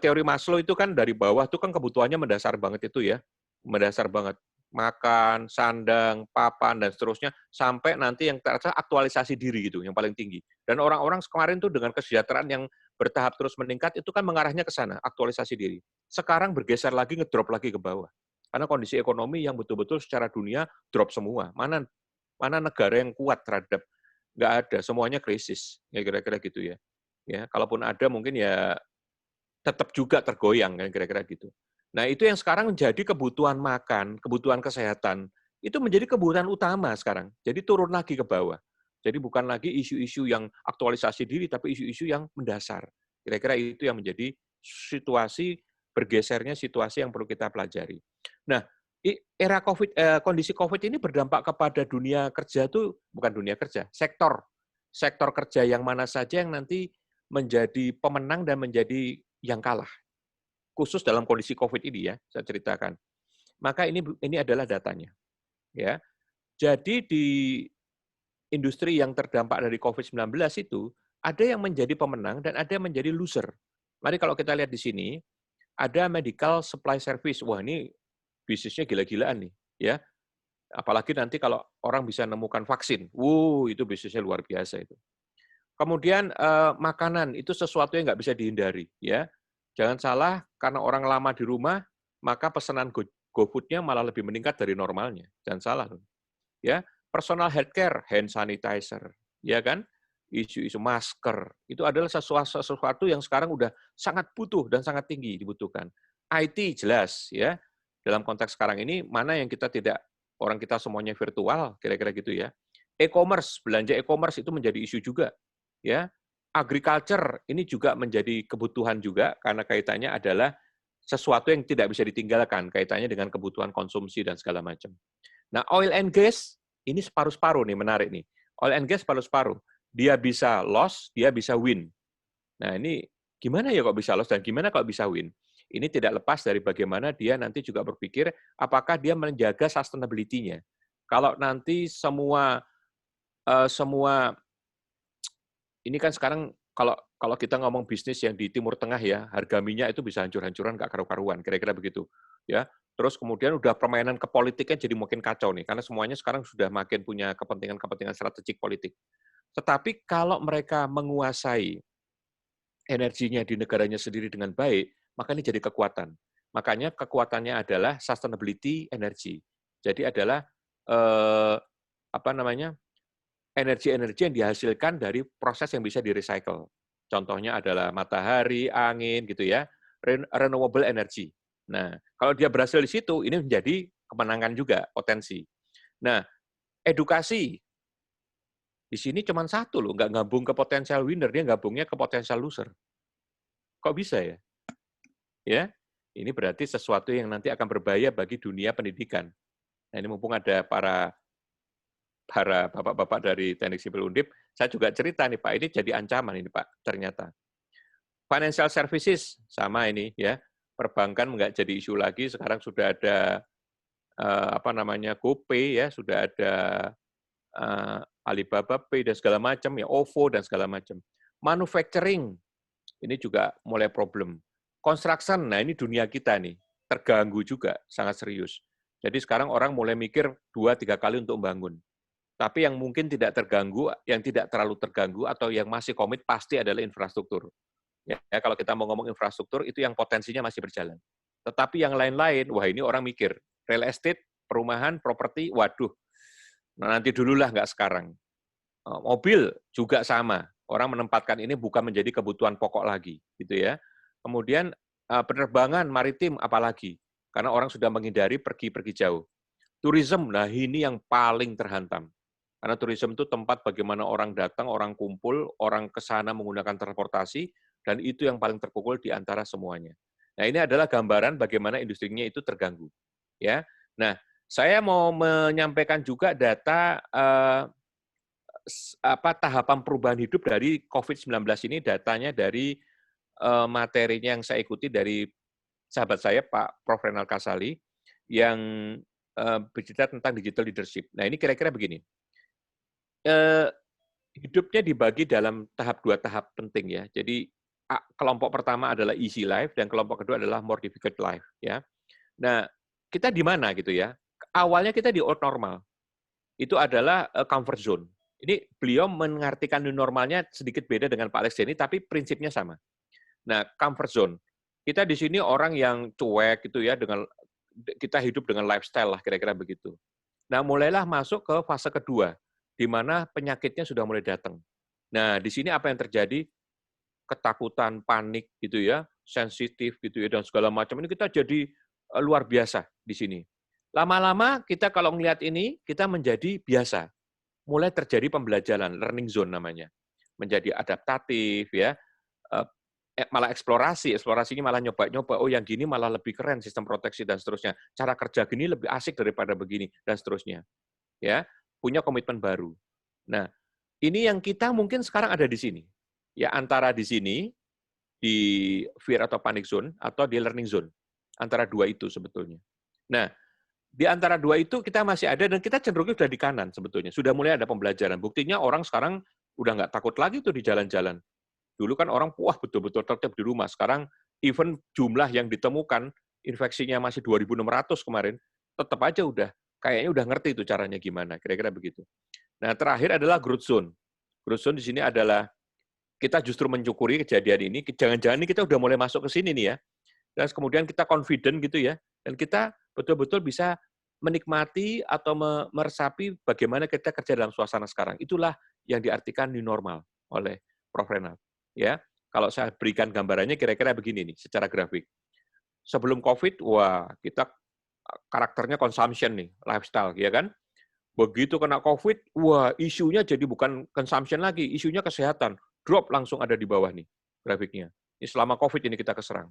teori Maslow itu kan dari bawah itu kan kebutuhannya mendasar banget itu ya. Mendasar banget. Makan, sandang, papan, dan seterusnya, sampai nanti yang terakhir aktualisasi diri gitu, yang paling tinggi. Dan orang-orang kemarin tuh dengan kesejahteraan yang bertahap terus meningkat, itu kan mengarahnya ke sana, aktualisasi diri. Sekarang bergeser lagi, ngedrop lagi ke bawah. Karena kondisi ekonomi yang betul-betul secara dunia drop semua. Mana negara yang kuat terhadap, nggak ada, semuanya krisis, ya kira-kira gitu ya. Ya, kalaupun ada mungkin ya tetap juga tergoyang, kan kira-kira gitu. Nah, itu yang sekarang menjadi kebutuhan makan, kebutuhan kesehatan, itu menjadi kebutuhan utama sekarang. Jadi turun lagi ke bawah. Jadi bukan lagi isu-isu yang aktualisasi diri, tapi isu-isu yang mendasar. Kira-kira itu yang menjadi situasi, bergesernya situasi yang perlu kita pelajari. Nah, era kondisi COVID ini berdampak kepada dunia kerja itu, bukan dunia kerja, sektor kerja yang mana saja yang nanti menjadi pemenang dan menjadi yang kalah. Khusus dalam kondisi COVID ini ya, saya ceritakan. Maka ini adalah datanya. Ya. Jadi di industri yang terdampak dari COVID-19 itu, ada yang menjadi pemenang dan ada yang menjadi loser. Mari kalau kita lihat di sini, ada medical supply service. Wah, ini bisnisnya gila-gilaan nih. Ya. Apalagi nanti kalau orang bisa menemukan vaksin. Itu bisnisnya luar biasa itu. Kemudian makanan itu sesuatu yang nggak bisa dihindari, ya. Jangan salah, karena orang lama di rumah, maka pesanan GoFood-nya malah lebih meningkat dari normalnya. Jangan salah, loh. Ya, personal healthcare, hand sanitizer, ya kan? Isu-isu masker, itu adalah sesuatu yang sekarang udah sangat butuh dan sangat tinggi dibutuhkan. IT jelas, ya. Dalam konteks sekarang ini, mana yang kita tidak, orang kita semuanya virtual, kira-kira gitu ya. E-commerce, belanja e-commerce itu menjadi isu juga, ya. Agriculture ini juga menjadi kebutuhan juga, karena kaitannya adalah sesuatu yang tidak bisa ditinggalkan, kaitannya dengan kebutuhan konsumsi dan segala macam. Nah, oil and gas, ini separuh-separuh nih, menarik nih. Oil and gas separuh-separuh. Dia bisa loss, dia bisa win. Nah, ini gimana ya kok bisa loss dan gimana kalau bisa win? Ini tidak lepas dari bagaimana dia nanti juga berpikir apakah dia menjaga sustainability-nya. Kalau nanti semua ini kan sekarang kalau kita ngomong bisnis yang di Timur Tengah ya, harga minyak itu bisa hancur-hancuran nggak karu-karuan, kira-kira begitu. Ya, terus kemudian udah permainan ke politiknya jadi makin kacau nih, karena semuanya sekarang sudah makin punya kepentingan-kepentingan strategik politik. Tetapi kalau mereka menguasai energinya di negaranya sendiri dengan baik, maka ini jadi kekuatan. Makanya kekuatannya adalah sustainability energy. Jadi adalah apa namanya? Energi-energi yang dihasilkan dari proses yang bisa di-recycle. Contohnya adalah matahari, angin, gitu ya, renewable energy. Nah, kalau dia berhasil di situ, ini menjadi kemenangan juga, potensi. Nah, edukasi. Di sini cuma satu loh, nggak gabung ke potensial winner, dia gabungnya ke potensial loser. Kok bisa ya? Ya, ini berarti sesuatu yang nanti akan berbahaya bagi dunia pendidikan. Nah, ini mumpung ada para bapak-bapak dari Teknik Sipil Undip, saya juga cerita nih Pak, ini jadi ancaman ini Pak, ternyata. Financial services, sama ini ya, perbankan nggak jadi isu lagi, sekarang sudah ada GoPay ya, sudah ada Alibaba Pay dan segala macam, ya OVO dan segala macam. Manufacturing, ini juga mulai problem. Construction, nah ini dunia kita nih, terganggu juga, sangat serius. Jadi sekarang orang mulai mikir 2-3 kali untuk membangun. Tapi yang mungkin tidak terganggu, yang tidak terlalu terganggu, atau yang masih komit pasti adalah infrastruktur. Ya, kalau kita mau ngomong infrastruktur, itu yang potensinya masih berjalan. Tetapi yang lain-lain, wah ini orang mikir, real estate, perumahan, properti, waduh, nah nanti dululah, nggak sekarang. Mobil juga sama, orang menempatkan ini bukan menjadi kebutuhan pokok lagi, gitu ya. Kemudian penerbangan maritim apalagi, karena orang sudah menghindari pergi-pergi jauh. Tourism, nah ini yang paling terhantam. Karena tourism itu tempat bagaimana orang datang, orang kumpul, orang ke sana menggunakan transportasi, dan itu yang paling terpukul di antara semuanya. Nah, ini adalah gambaran bagaimana industrinya itu terganggu. Ya. Nah, saya mau menyampaikan juga data tahapan perubahan hidup dari COVID-19 ini, datanya dari materinya yang saya ikuti dari sahabat saya, Pak Prof. Renal Kasali, yang bercerita tentang digital leadership. Nah, ini kira-kira begini. Hidupnya dibagi dalam dua tahap penting ya. Jadi kelompok pertama adalah easy life dan kelompok kedua adalah more difficult life ya. Nah, kita di mana gitu ya? Awalnya kita di old normal. Itu adalah comfort zone. Ini beliau mengartikan new normalnya sedikit beda dengan Pak Alex Denny, tapi prinsipnya sama. Nah, comfort zone. Kita di sini orang yang cuek gitu ya, dengan kita hidup dengan lifestyle lah kira-kira begitu. Nah, mulailah masuk ke fase kedua, di mana penyakitnya sudah mulai datang. Nah, di sini apa yang terjadi? Ketakutan, panik gitu ya, sensitif gitu ya, dan segala macam. Ini kita jadi luar biasa di sini. Lama-lama kita kalau melihat ini, kita menjadi biasa. Mulai terjadi pembelajaran, learning zone namanya. Menjadi adaptatif ya, malah eksplorasinya malah nyoba-nyoba, oh yang gini malah lebih keren sistem proteksi dan seterusnya. Cara kerja gini lebih asik daripada begini dan seterusnya. Ya, punya komitmen baru. Nah, ini yang kita mungkin sekarang ada di sini. Ya, antara di sini, di fear atau panic zone, atau di learning zone. Antara dua itu sebetulnya. Nah, di antara dua itu kita masih ada, dan kita cenderungnya sudah di kanan sebetulnya. Sudah mulai ada pembelajaran. Buktinya orang sekarang udah nggak takut lagi tuh di jalan-jalan. Dulu kan orang, wah betul-betul tertib di rumah. Sekarang, even jumlah yang ditemukan, infeksinya masih 2.600 kemarin, tetap aja kayaknya udah ngerti itu caranya gimana, kira-kira begitu. Nah, terakhir adalah growth zone. Growth zone di sini adalah kita justru mensyukuri kejadian ini, jangan-jangan ini kita udah mulai masuk ke sini nih ya, dan kemudian kita confident gitu ya, dan kita betul-betul bisa menikmati atau meresapi bagaimana kita kerja dalam suasana sekarang. Itulah yang diartikan new normal oleh Prof. Renat. Ya, kalau saya berikan gambarannya kira-kira begini nih, secara grafik. Sebelum COVID, wah kita karakternya consumption nih, lifestyle, ya kan? Begitu kena COVID, wah isunya jadi bukan consumption lagi, isunya kesehatan. Drop langsung ada di bawah nih grafiknya. Ini selama COVID ini kita keserang.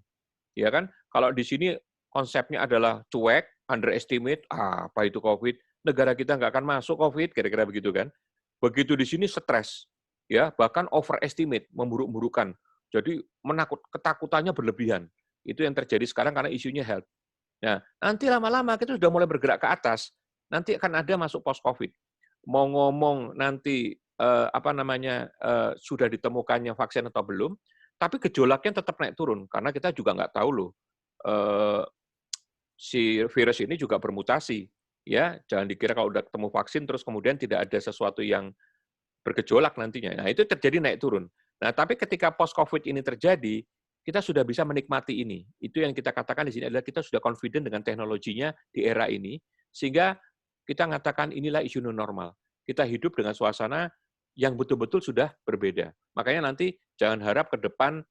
Ya kan? Kalau di sini konsepnya adalah cuek, underestimate, apa itu COVID, negara kita nggak akan masuk COVID, kira-kira begitu kan. Begitu di sini stres, ya bahkan overestimate, memburuk-burukan. Jadi ketakutannya berlebihan. Itu yang terjadi sekarang karena isunya health. Nah, nanti lama-lama kita sudah mulai bergerak ke atas, nanti akan ada masuk post-COVID. Mau ngomong nanti sudah ditemukannya vaksin atau belum, tapi gejolaknya tetap naik turun karena kita juga nggak tahu loh si virus ini juga bermutasi, ya jangan dikira kalau udah ketemu vaksin terus kemudian tidak ada sesuatu yang bergejolak nantinya. Nah itu terjadi naik turun. Nah tapi ketika post-COVID ini terjadi, kita sudah bisa menikmati ini. Itu yang kita katakan di sini adalah kita sudah confident dengan teknologinya di era ini, sehingga kita mengatakan inilah isu new normal. Kita hidup dengan suasana yang betul-betul sudah berbeda. Makanya nanti jangan harap ke depan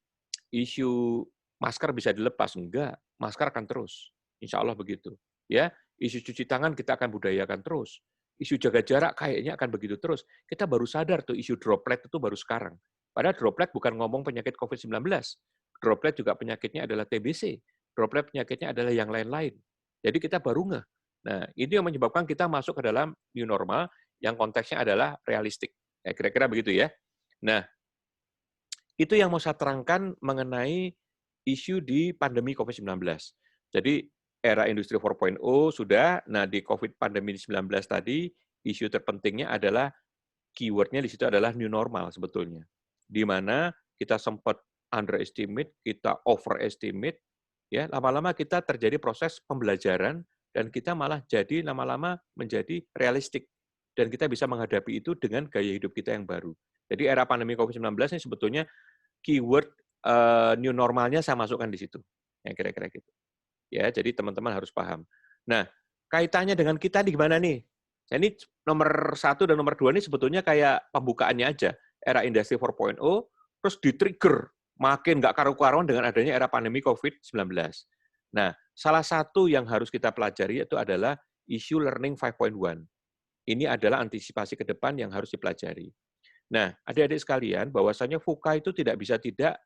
isu masker bisa dilepas. Enggak, masker akan terus. Insya Allah begitu. Ya, isu cuci tangan kita akan budayakan terus. Isu jaga jarak kayaknya akan begitu terus. Kita baru sadar tuh isu droplet itu baru sekarang. Padahal droplet bukan ngomong penyakit COVID-19. Droplet juga penyakitnya adalah TBC. Droplet penyakitnya adalah yang lain-lain. Jadi kita baru ngeh. Nah, ini yang menyebabkan kita masuk ke dalam new normal yang konteksnya adalah realistik. Ya, kira-kira begitu ya. Nah, itu yang mau saya terangkan mengenai isu di pandemi COVID-19. Jadi, era industri 4.0 sudah, nah di COVID pandemi 19 tadi, isu terpentingnya adalah, keyword-nya di situ adalah new normal sebetulnya. Di mana kita sempat underestimate, kita overestimate, ya lama-lama kita terjadi proses pembelajaran, dan kita malah jadi lama-lama menjadi realistik. Dan kita bisa menghadapi itu dengan gaya hidup kita yang baru. Jadi era pandemi COVID-19 ini sebetulnya keyword new normalnya saya masukkan di situ. Yang kira-kira gitu. Ya, jadi teman-teman harus paham. Nah, kaitannya dengan kita di gimana nih? Ini nomor 1 dan nomor 2 ini sebetulnya kayak pembukaannya aja. Era industri 4.0, terus di-trigger makin nggak karu-karuan dengan adanya era pandemi COVID-19. Nah, salah satu yang harus kita pelajari itu adalah isu learning 5.1. Ini adalah antisipasi ke depan yang harus dipelajari. Nah, adik-adik sekalian, bahwasanya VUCA itu tidak bisa tidak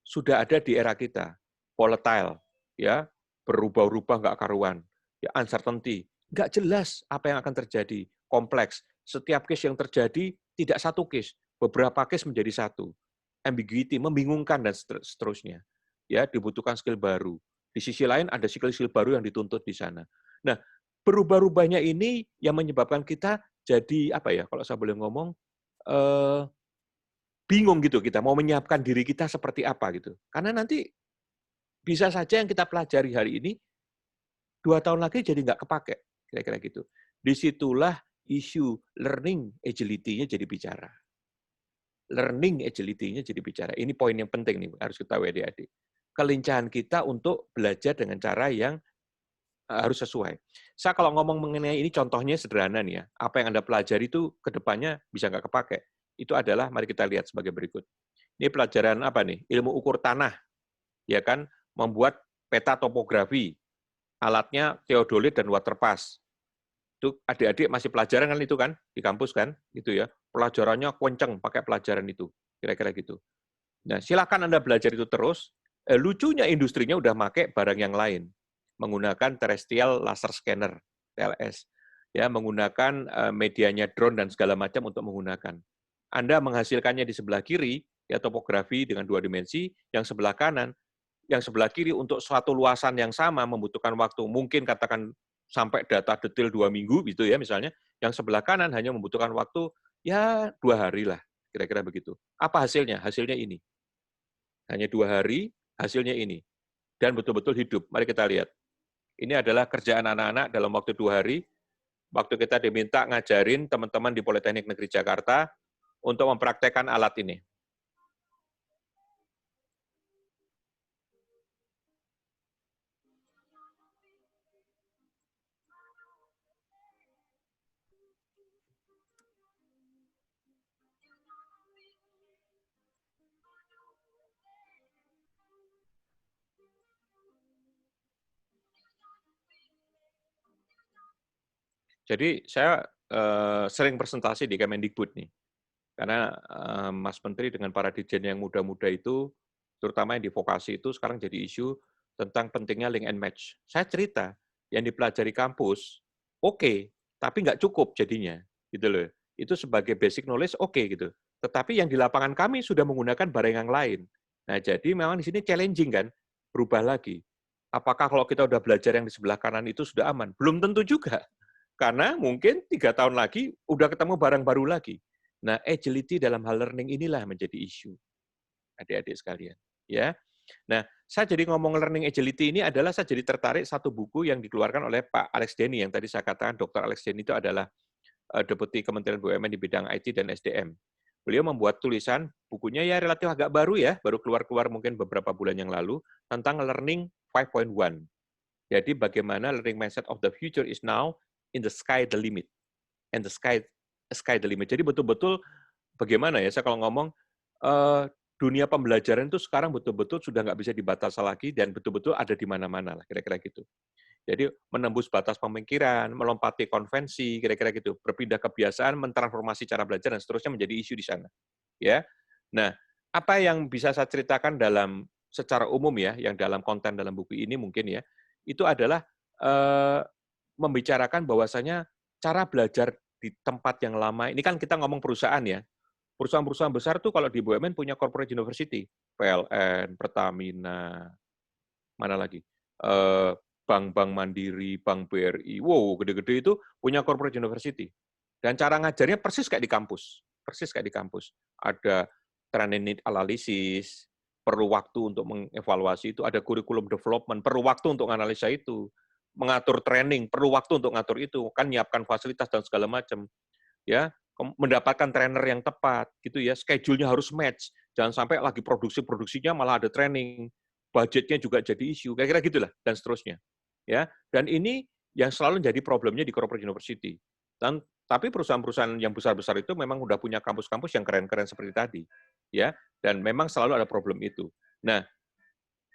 sudah ada di era kita. Volatile, ya, berubah-ubah nggak karuan. Ya, uncertainty, nggak jelas apa yang akan terjadi. Kompleks. Setiap case yang terjadi tidak satu case, beberapa case menjadi satu. Ambiguity, membingungkan dan seterusnya. Ya, dibutuhkan skill baru. Di sisi lain ada skill-skill baru yang dituntut di sana. Nah, berubah-ubahnya ini yang menyebabkan kita jadi apa ya? Kalau saya boleh ngomong, bingung gitu kita mau menyiapkan diri kita seperti apa gitu. Karena nanti bisa saja yang kita pelajari hari ini 2 tahun lagi jadi nggak kepake, kira-kira gitu. Disitulah isu learning agility-nya jadi bicara. Learning agility-nya jadi bicara. Ini poin yang penting nih, harus kita tahu adik-adik. Kelincahan kita untuk belajar dengan cara yang harus sesuai. Saya kalau ngomong mengenai ini contohnya sederhana nih ya. Apa yang Anda pelajari itu ke depannya bisa nggak kepake. Itu adalah, mari kita lihat sebagai berikut. Ini pelajaran apa nih? Ilmu ukur tanah. Ya kan? Membuat peta topografi. Alatnya theodolit dan waterpass. Itu adik-adik masih pelajaran kan itu kan? Di kampus kan? Gitu ya. Pelajarannya kenceng pakai pelajaran itu. Kira-kira gitu. Nah, silakan Anda belajar itu terus. Lucunya industrinya udah pakai barang yang lain. Menggunakan terrestrial laser scanner, TLS. Ya, menggunakan medianya drone dan segala macam untuk menggunakan. Anda menghasilkannya di sebelah kiri, ya topografi dengan 2 dimensi, yang sebelah kanan, yang sebelah kiri untuk suatu luasan yang sama membutuhkan waktu, mungkin katakan sampai data detail 2 minggu, gitu ya misalnya, yang sebelah kanan hanya membutuhkan waktu, ya 2 hari lah, kira-kira begitu. Apa hasilnya? Hasilnya ini. Hanya 2 hari, hasilnya ini. Dan betul-betul hidup. Mari kita lihat. Ini adalah kerjaan anak-anak dalam waktu 2 hari, waktu kita diminta ngajarin teman-teman di Politeknik Negeri Jakarta, untuk mempraktekkan alat ini. Jadi saya sering presentasi di Kemendikbud nih, karena Mas Menteri dengan para dirjen yang muda-muda itu, terutama yang di vokasi itu sekarang jadi isu tentang pentingnya link and match. Saya cerita, yang dipelajari kampus, oke, tapi nggak cukup jadinya, gitu loh. Itu sebagai basic knowledge oke gitu. Tetapi yang di lapangan kami sudah menggunakan barang yang lain. Nah, jadi memang di sini challenging kan, berubah lagi. Apakah kalau kita udah belajar yang di sebelah kanan itu sudah aman? Belum tentu juga. Karena mungkin 3 tahun lagi udah ketemu barang baru lagi. Nah, agility dalam hal learning inilah menjadi isu, adik-adik sekalian. Ya, nah saya jadi ngomong learning agility ini adalah saya jadi tertarik satu buku yang dikeluarkan oleh Pak Alex Denny yang tadi saya katakan Dr. Alex Denny itu adalah Deputi Kementerian BUMN di bidang IT dan SDM. Beliau membuat tulisan, bukunya ya relatif agak baru ya, baru keluar mungkin beberapa bulan yang lalu, tentang Learning 5.1. Jadi bagaimana learning mindset of the future is now in the sky the limit. And the sky the limit. Jadi betul-betul bagaimana ya, saya kalau ngomong, dunia pembelajaran itu sekarang betul-betul sudah nggak bisa dibatasi lagi dan betul-betul ada di mana-mana lah, kira-kira gitu. Jadi menembus batas pemikiran, melompati konvensi, kira-kira gitu. Berpindah kebiasaan, mentransformasi cara belajar, dan seterusnya menjadi isu di sana. Ya. Nah, apa yang bisa saya ceritakan dalam secara umum ya, yang dalam konten dalam buku ini mungkin ya, itu adalah membicarakan bahwasanya cara belajar di tempat yang lama, ini kan kita ngomong perusahaan ya, perusahaan-perusahaan besar tuh kalau di BUMN punya corporate university, PLN, Pertamina, mana lagi? Bank-bank Mandiri, Bank BRI, wow, gede-gede itu punya corporate university. Dan cara ngajarnya persis kayak di kampus. Persis kayak di kampus. Ada training need analysis, perlu waktu untuk mengevaluasi itu, ada kurikulum development, perlu waktu untuk menganalisa itu, mengatur training, perlu waktu untuk ngatur itu, kan nyiapkan fasilitas dan segala macam. Ya, mendapatkan trainer yang tepat gitu ya, schedule-nya harus match, jangan sampai lagi produksinya malah ada training, budgetnya juga jadi isu, kira-kira gitulah dan seterusnya. Ya, dan ini yang selalu jadi problemnya di corporate university. Dan tapi perusahaan-perusahaan yang besar-besar itu memang udah punya kampus-kampus yang keren-keren seperti tadi, ya, dan memang selalu ada problem itu. Nah,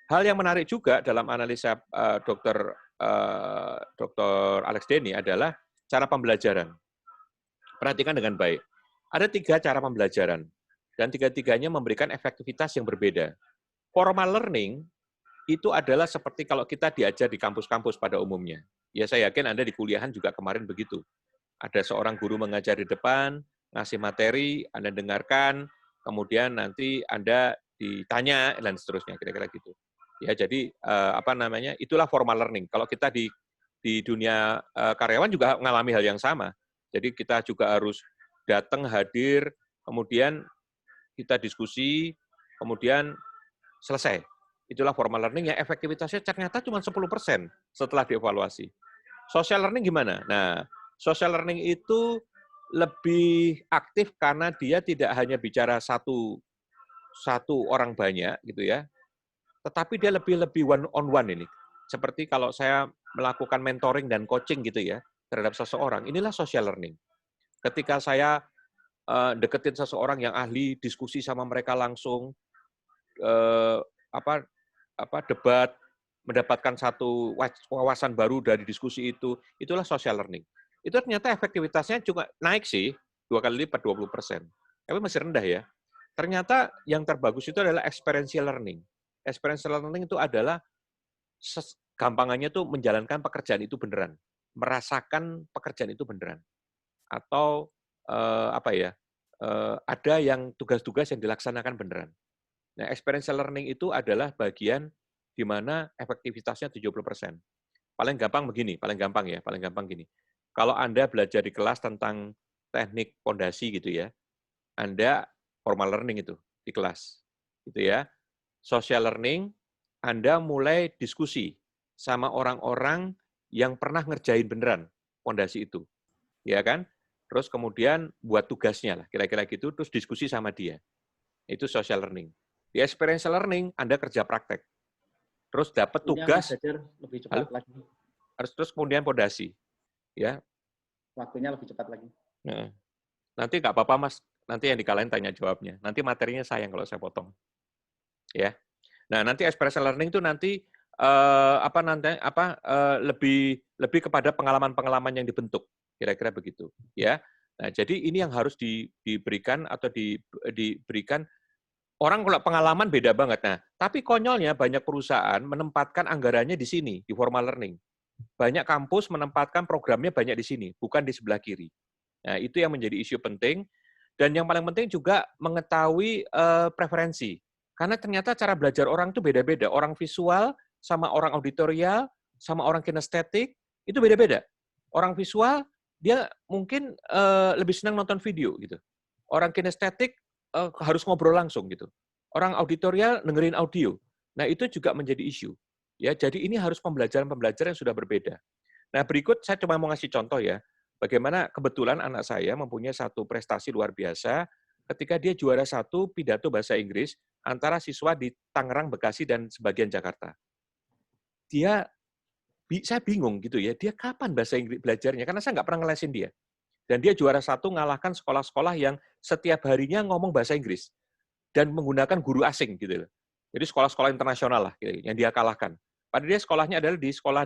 hal yang menarik juga dalam analisa Dr. Alex Denny adalah cara pembelajaran. Perhatikan dengan baik. Ada 3 cara pembelajaran, dan 3-tiganya memberikan efektivitas yang berbeda. Formal learning itu adalah seperti kalau kita diajar di kampus-kampus pada umumnya. Ya, saya yakin Anda di kuliahan juga kemarin begitu. Ada seorang guru mengajar di depan, ngasih materi, Anda dengarkan, kemudian nanti Anda ditanya, dan seterusnya, kira-kira gitu. Ya, jadi itulah formal learning. Kalau kita di dunia karyawan juga mengalami hal yang sama. Jadi kita juga harus datang, hadir, kemudian kita diskusi, kemudian selesai. Itulah formal learning yang efektivitasnya ternyata cuma 10% setelah dievaluasi. Social learning gimana? Nah, social learning itu lebih aktif karena dia tidak hanya bicara satu orang banyak gitu ya, tetapi dia lebih one on one ini. Seperti kalau saya melakukan mentoring dan coaching gitu ya terhadap seseorang, inilah social learning. Ketika saya deketin seseorang yang ahli, diskusi sama mereka langsung, debat, mendapatkan satu wawasan baru dari diskusi itu, itulah social learning. Itu ternyata efektivitasnya juga naik sih, 2 kali lipat, 20%. Tapi masih rendah ya. Ternyata yang terbagus itu adalah experiential learning. Experiential learning itu adalah gampangannya tuh menjalankan pekerjaan itu beneran, merasakan pekerjaan itu beneran. Atau ada yang tugas-tugas yang dilaksanakan beneran. Nah, experiential learning itu adalah bagian di mana efektivitasnya 70%. Paling gampang gini. Kalau Anda belajar di kelas tentang teknik fondasi gitu ya, Anda formal learning itu di kelas, gitu ya. Social learning, Anda mulai diskusi sama orang-orang yang pernah ngerjain beneran fondasi itu, ya kan? Terus kemudian buat tugasnya lah, kira-kira gitu, terus diskusi sama dia. Itu social learning. Di experiential learning, Anda kerja praktek. Terus dapat tugas, lebih cepat lagi. Terus kemudian fondasi. Ya. Waktunya lebih cepat lagi. Nah, nanti nggak apa-apa, Mas. Nanti yang dikalahin tanya jawabnya. Nanti materinya sayang kalau saya potong. Ya. Nah, nanti experiential learning itu nanti lebih kepada pengalaman-pengalaman yang dibentuk. Kira-kira begitu, ya. Nah, jadi ini yang harus diberikan atau diberikan. Orang kalau pengalaman beda banget. Nah, tapi konyolnya banyak perusahaan menempatkan anggarannya di sini, di formal learning. Banyak kampus menempatkan programnya banyak di sini, bukan di sebelah kiri. Nah, itu yang menjadi isu penting. Dan yang paling penting juga mengetahui preferensi. Karena ternyata cara belajar orang itu beda-beda. Orang visual sama orang auditorial, sama orang kinestetik, itu beda-beda. Orang visual, dia mungkin lebih senang nonton video gitu. Orang kinestetik harus ngobrol langsung gitu. Orang auditorial dengerin audio. Nah, itu juga menjadi isu. Ya, jadi ini harus pembelajaran-pembelajaran yang sudah berbeda. Nah, berikut saya cuma mau ngasih contoh ya, bagaimana kebetulan anak saya mempunyai satu prestasi luar biasa ketika dia juara satu pidato bahasa Inggris antara siswa di Tangerang, Bekasi, dan sebagian Jakarta. Saya bingung gitu ya, dia kapan bahasa Inggris belajarnya, karena saya nggak pernah ngelesin dia. Dan dia juara satu ngalahkan sekolah-sekolah yang setiap harinya ngomong bahasa Inggris dan menggunakan guru asing gitu. Jadi sekolah-sekolah internasional lah gitu, yang dia kalahkan. Padahal dia sekolahnya adalah di sekolah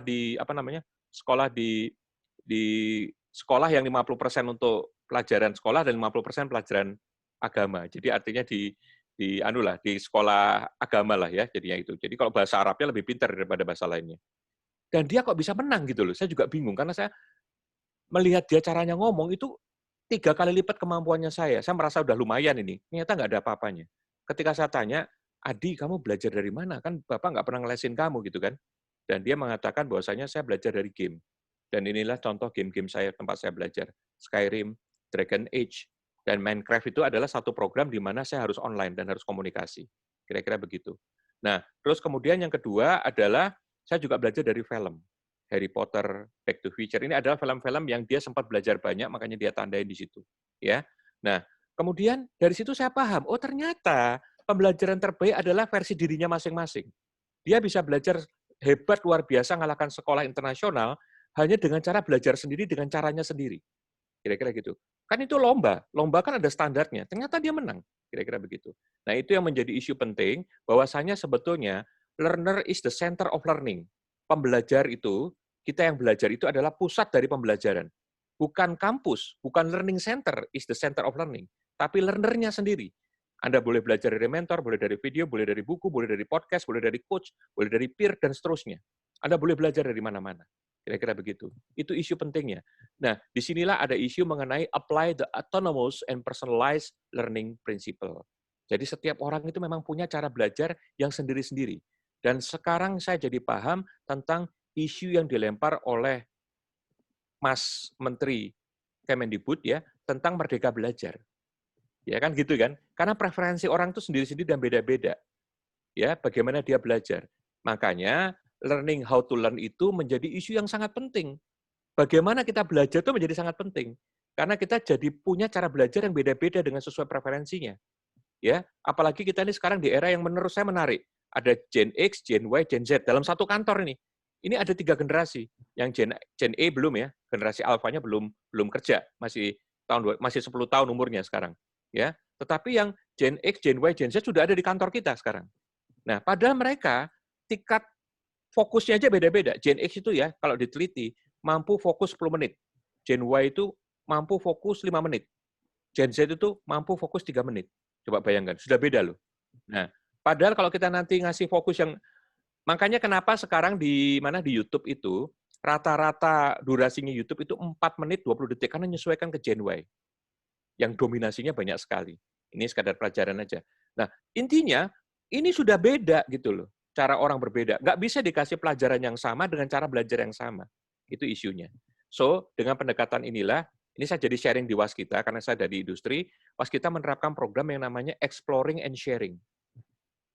di sekolah yang 50% untuk pelajaran sekolah dan 50% pelajaran agama. Jadi artinya di sekolah agama lah ya jadinya itu. Jadi kalau bahasa Arabnya lebih pintar daripada bahasa lainnya. Dan dia kok bisa menang gitu loh. Saya juga bingung karena saya melihat dia caranya ngomong itu 3 kali lipat kemampuannya saya. Saya merasa udah lumayan ini. Ternyata nggak ada apa-apanya. Ketika saya tanya, "Adi, kamu belajar dari mana? Kan Bapak nggak pernah ngelesin kamu," gitu kan. Dan dia mengatakan bahwasanya saya belajar dari game. Dan inilah contoh game-game saya, tempat saya belajar. Skyrim, Dragon Age, dan Minecraft itu adalah satu program di mana saya harus online dan harus komunikasi. Kira-kira begitu. Nah, terus kemudian yang kedua adalah saya juga belajar dari film. Harry Potter, Back to the Future, ini adalah film-film yang dia sempat belajar banyak, makanya dia tandain di situ. Ya. Nah, kemudian dari situ saya paham, oh ternyata pembelajaran terbaik adalah versi dirinya masing-masing. Dia bisa belajar hebat luar biasa ngalahkan sekolah internasional hanya dengan cara belajar sendiri dengan caranya sendiri. Kira-kira gitu. Kan itu lomba. Lomba kan ada standarnya. Ternyata dia menang. Kira-kira begitu. Nah, itu yang menjadi isu penting, bahwasanya sebetulnya learner is the center of learning. Pembelajar itu, kita yang belajar itu adalah pusat dari pembelajaran. Bukan kampus, bukan learning center is the center of learning, tapi learner-nya sendiri. Anda boleh belajar dari mentor, boleh dari video, boleh dari buku, boleh dari podcast, boleh dari coach, boleh dari peer, dan seterusnya. Anda boleh belajar dari mana-mana. Kira-kira begitu. Itu isu pentingnya. Nah, disinilah ada isu mengenai apply the autonomous and personalized learning principle. Jadi setiap orang itu memang punya cara belajar yang sendiri-sendiri. Dan sekarang saya jadi paham tentang isu yang dilempar oleh Mas Menteri Kemendikbud ya tentang merdeka belajar. Ya kan gitu kan? Karena preferensi orang itu sendiri-sendiri dan beda-beda. Ya, bagaimana dia belajar. Makanya learning how to learn itu menjadi isu yang sangat penting. Bagaimana kita belajar itu menjadi sangat penting. Karena kita jadi punya cara belajar yang beda-beda dengan sesuai preferensinya. Ya, apalagi kita ini sekarang di era yang menurut saya menarik. Ada Gen X, Gen Y, Gen Z dalam satu kantor ini. Ini ada 3 generasi. Yang Gen E belum ya, generasi alfanya belum kerja, masih 10 tahun umurnya sekarang. Ya, tetapi yang Gen X, Gen Y, Gen Z sudah ada di kantor kita sekarang. Nah, padahal mereka tingkat fokusnya aja beda-beda. Gen X itu ya, kalau diteliti, mampu fokus 10 menit. Gen Y itu mampu fokus 5 menit. Gen Z itu mampu fokus 3 menit. Coba bayangkan, sudah beda loh. Nah, padahal kalau kita nanti ngasih fokus yang, makanya kenapa sekarang di YouTube itu, rata-rata durasinya YouTube itu 4 menit 20 detik, karena menyesuaikan ke Gen Y. Yang dominasinya banyak sekali. Ini sekadar pelajaran aja. Nah, intinya, ini sudah beda gitu loh. Cara orang berbeda. Nggak bisa dikasih pelajaran yang sama dengan cara belajar yang sama. Itu isunya. So, dengan pendekatan inilah, ini saya jadi sharing di Waskita, karena saya dari industri, Waskita menerapkan program yang namanya Exploring and Sharing.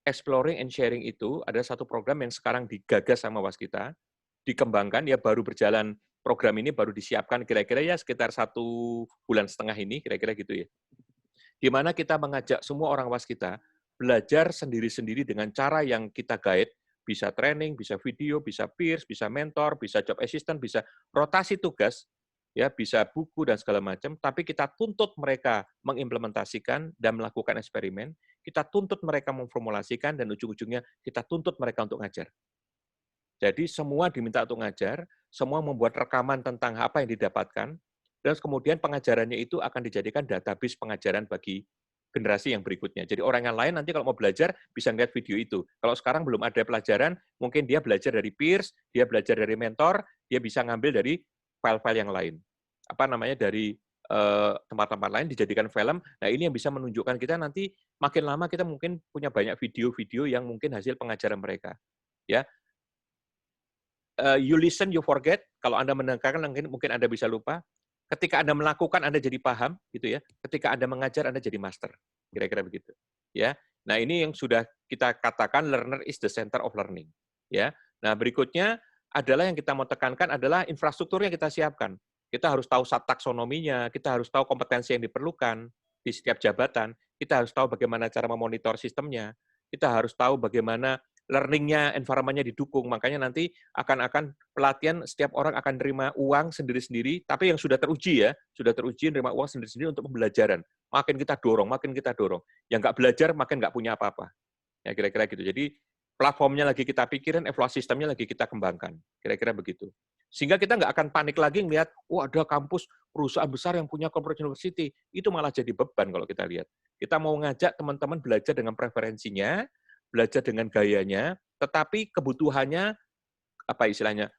Exploring and Sharing itu adalah satu program yang sekarang digagas sama Waskita, dikembangkan, ya baru berjalan, program ini baru disiapkan kira-kira ya sekitar 1,5 bulan ini, kira-kira gitu ya. Di mana kita mengajak semua orang Waskita belajar sendiri-sendiri dengan cara yang kita guide, bisa training, bisa video, bisa peers, bisa mentor, bisa job assistant, bisa rotasi tugas, ya bisa buku dan segala macam, tapi kita tuntut mereka mengimplementasikan dan melakukan eksperimen, kita tuntut mereka memformulasikan, dan ujung-ujungnya kita tuntut mereka untuk ngajar. Jadi semua diminta untuk ngajar, semua membuat rekaman tentang apa yang didapatkan, dan kemudian pengajarannya itu akan dijadikan database pengajaran bagi generasi yang berikutnya. Jadi orang yang lain nanti kalau mau belajar bisa ngeliat video itu. Kalau sekarang belum ada pelajaran, mungkin dia belajar dari peers, dia belajar dari mentor, dia bisa ngambil dari file-file yang lain. Apa namanya, dari tempat-tempat lain dijadikan film. Nah, ini yang bisa menunjukkan kita nanti makin lama kita mungkin punya banyak video-video yang mungkin hasil pengajaran mereka. Ya, you listen, you forget. Kalau Anda mendengarkan, mungkin Anda bisa lupa. Ketika Anda melakukan, Anda jadi paham, gitu ya. Ketika Anda mengajar, Anda jadi master. Kira-kira begitu. Ya. Nah, ini yang sudah kita katakan learner is the center of learning. Ya. Nah, berikutnya adalah yang kita mau tekankan adalah infrastruktur yang kita siapkan. Kita harus tahu taksonominya, kita harus tahu kompetensi yang diperlukan di setiap jabatan, kita harus tahu bagaimana cara memonitor sistemnya, kita harus tahu bagaimana learning-nya, environment-nya didukung. Makanya nanti akan pelatihan, setiap orang akan nerima uang sendiri-sendiri, tapi yang sudah teruji ya, sudah teruji nerima uang sendiri-sendiri untuk pembelajaran. Makin kita dorong, makin kita dorong. Yang nggak belajar, makin nggak punya apa-apa. Ya, kira-kira gitu. Jadi, platformnya lagi kita pikirin, evaluasi sistemnya lagi kita kembangkan. Kira-kira begitu. Sehingga kita nggak akan panik lagi ngelihat, ada kampus perusahaan besar yang punya corporate university. Itu malah jadi beban kalau kita lihat. Kita mau ngajak teman-teman belajar dengan preferensinya, belajar dengan gayanya, tetapi kebutuhannya, apa istilahnya,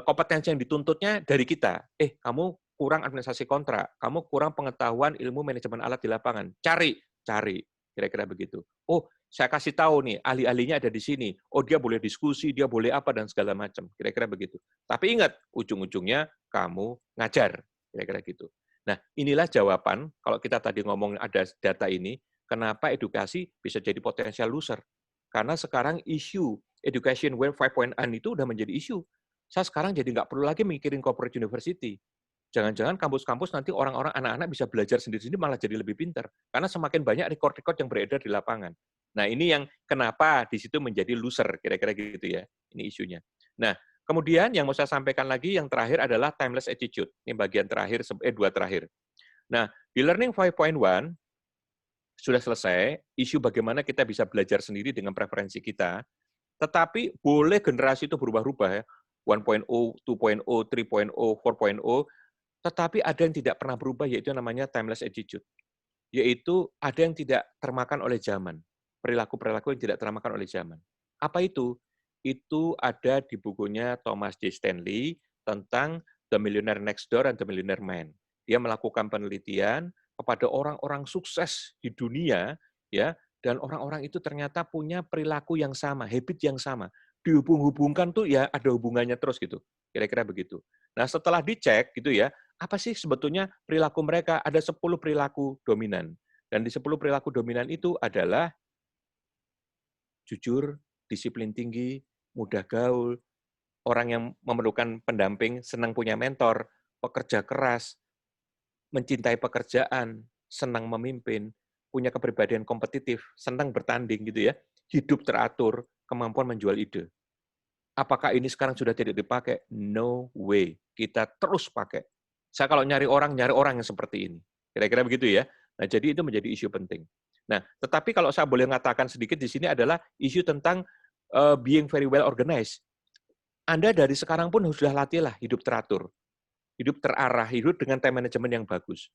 kompetensi yang dituntutnya dari kita. Kamu kurang administrasi kontrak, kamu kurang pengetahuan ilmu manajemen alat di lapangan. Cari. Kira-kira begitu. Saya kasih tahu nih, ahli-ahlinya ada di sini. Dia boleh diskusi, dia boleh apa, dan segala macam. Kira-kira begitu. Tapi ingat, ujung-ujungnya kamu ngajar. Kira-kira gitu. Nah, inilah jawaban, kalau kita tadi ngomong ada data ini, kenapa edukasi bisa jadi potensial loser. Karena sekarang isu education 5.0 itu udah menjadi isu. Saya sekarang jadi nggak perlu lagi mikirin corporate university. Jangan-jangan kampus-kampus nanti orang-orang, anak-anak bisa belajar sendiri-sendiri malah jadi lebih pintar. Karena semakin banyak record-record yang beredar di lapangan. Nah, ini yang kenapa di situ menjadi loser, kira-kira gitu ya. Ini isunya. Nah, kemudian yang mau saya sampaikan lagi, yang terakhir adalah timeless attitude. Ini bagian terakhir, dua terakhir. Nah, di Learning 5.1, sudah selesai, isu bagaimana kita bisa belajar sendiri dengan preferensi kita, tetapi boleh generasi itu berubah-ubah ya, 1.0, 2.0, 3.0, 4.0, tetapi ada yang tidak pernah berubah, yaitu namanya timeless attitude. Yaitu ada yang tidak termakan oleh zaman. Perilaku-perilaku yang tidak termakan oleh zaman. Apa itu? Itu ada di bukunya Thomas J. Stanley tentang The Millionaire Next Door and The Millionaire Man. Dia melakukan penelitian kepada orang-orang sukses di dunia, ya, dan orang-orang itu ternyata punya perilaku yang sama, habit yang sama. Dihubung-hubungkan tuh ya ada hubungannya terus gitu. Kira-kira begitu. Nah, setelah dicek gitu ya, apa sih sebetulnya perilaku mereka? Ada 10 perilaku dominan. Dan di 10 perilaku dominan itu adalah jujur, disiplin tinggi, mudah gaul, orang yang memerlukan pendamping, senang punya mentor, pekerja keras, mencintai pekerjaan, senang memimpin, punya kepribadian kompetitif, senang bertanding gitu ya, hidup teratur, kemampuan menjual ide. Apakah ini sekarang sudah tidak dipakai? No way. Kita terus pakai. Saya kalau nyari orang yang seperti ini. Kira-kira begitu ya. Nah, jadi itu menjadi isu penting. Nah, tetapi kalau saya boleh mengatakan sedikit di sini adalah isu tentang being very well organized. Anda dari sekarang pun sudah latihlah hidup teratur, hidup terarah, hidup dengan time management yang bagus.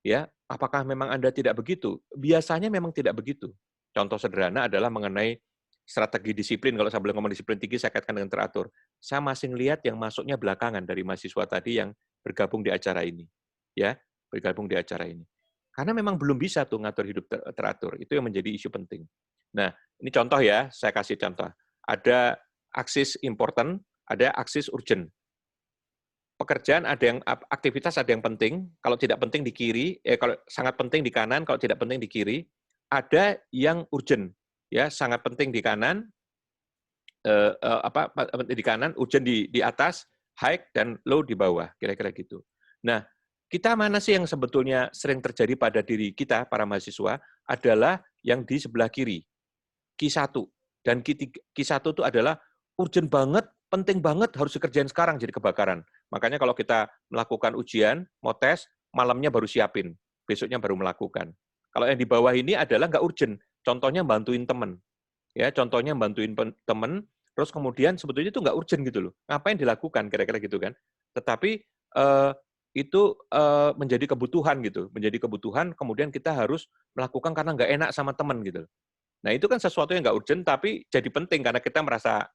Ya, apakah memang Anda tidak begitu? Biasanya memang tidak begitu. Contoh sederhana adalah mengenai strategi disiplin. Kalau saya boleh ngomong disiplin tinggi, saya kaitkan dengan teratur. Saya masih melihat yang masuknya belakangan dari mahasiswa tadi yang bergabung di acara ini. Ya, bergabung di acara ini. Karena memang belum bisa tuh ngatur hidup teratur. Itu yang menjadi isu penting. Nah, ini contoh ya, saya kasih contoh. Ada aksis important, ada aksis urgent. Pekerjaan ada yang aktivitas ada yang penting, kalau tidak penting di kiri, kalau sangat penting di kanan, kalau tidak penting di kiri. Ada yang urgent, ya sangat penting di kanan, di kanan, urgent di atas, high dan low di bawah, kira-kira gitu. Nah, kita mana sih yang sebetulnya sering terjadi pada diri kita para mahasiswa adalah yang di sebelah kiri, Q1 dan Q1 itu adalah urgent banget, penting banget, harus dikerjain sekarang jadi kebakaran. Makanya kalau kita melakukan ujian, mau tes, malamnya baru siapin, besoknya baru melakukan. Kalau yang di bawah ini adalah nggak urgent, contohnya bantuin teman. Ya, contohnya bantuin teman, terus kemudian sebetulnya itu nggak urgent gitu loh. Ngapain dilakukan, kira-kira gitu kan. Tetapi itu menjadi kebutuhan gitu, menjadi kebutuhan, kemudian kita harus melakukan karena nggak enak sama teman gitu. Nah, itu kan sesuatu yang nggak urgent, tapi jadi penting karena kita merasa,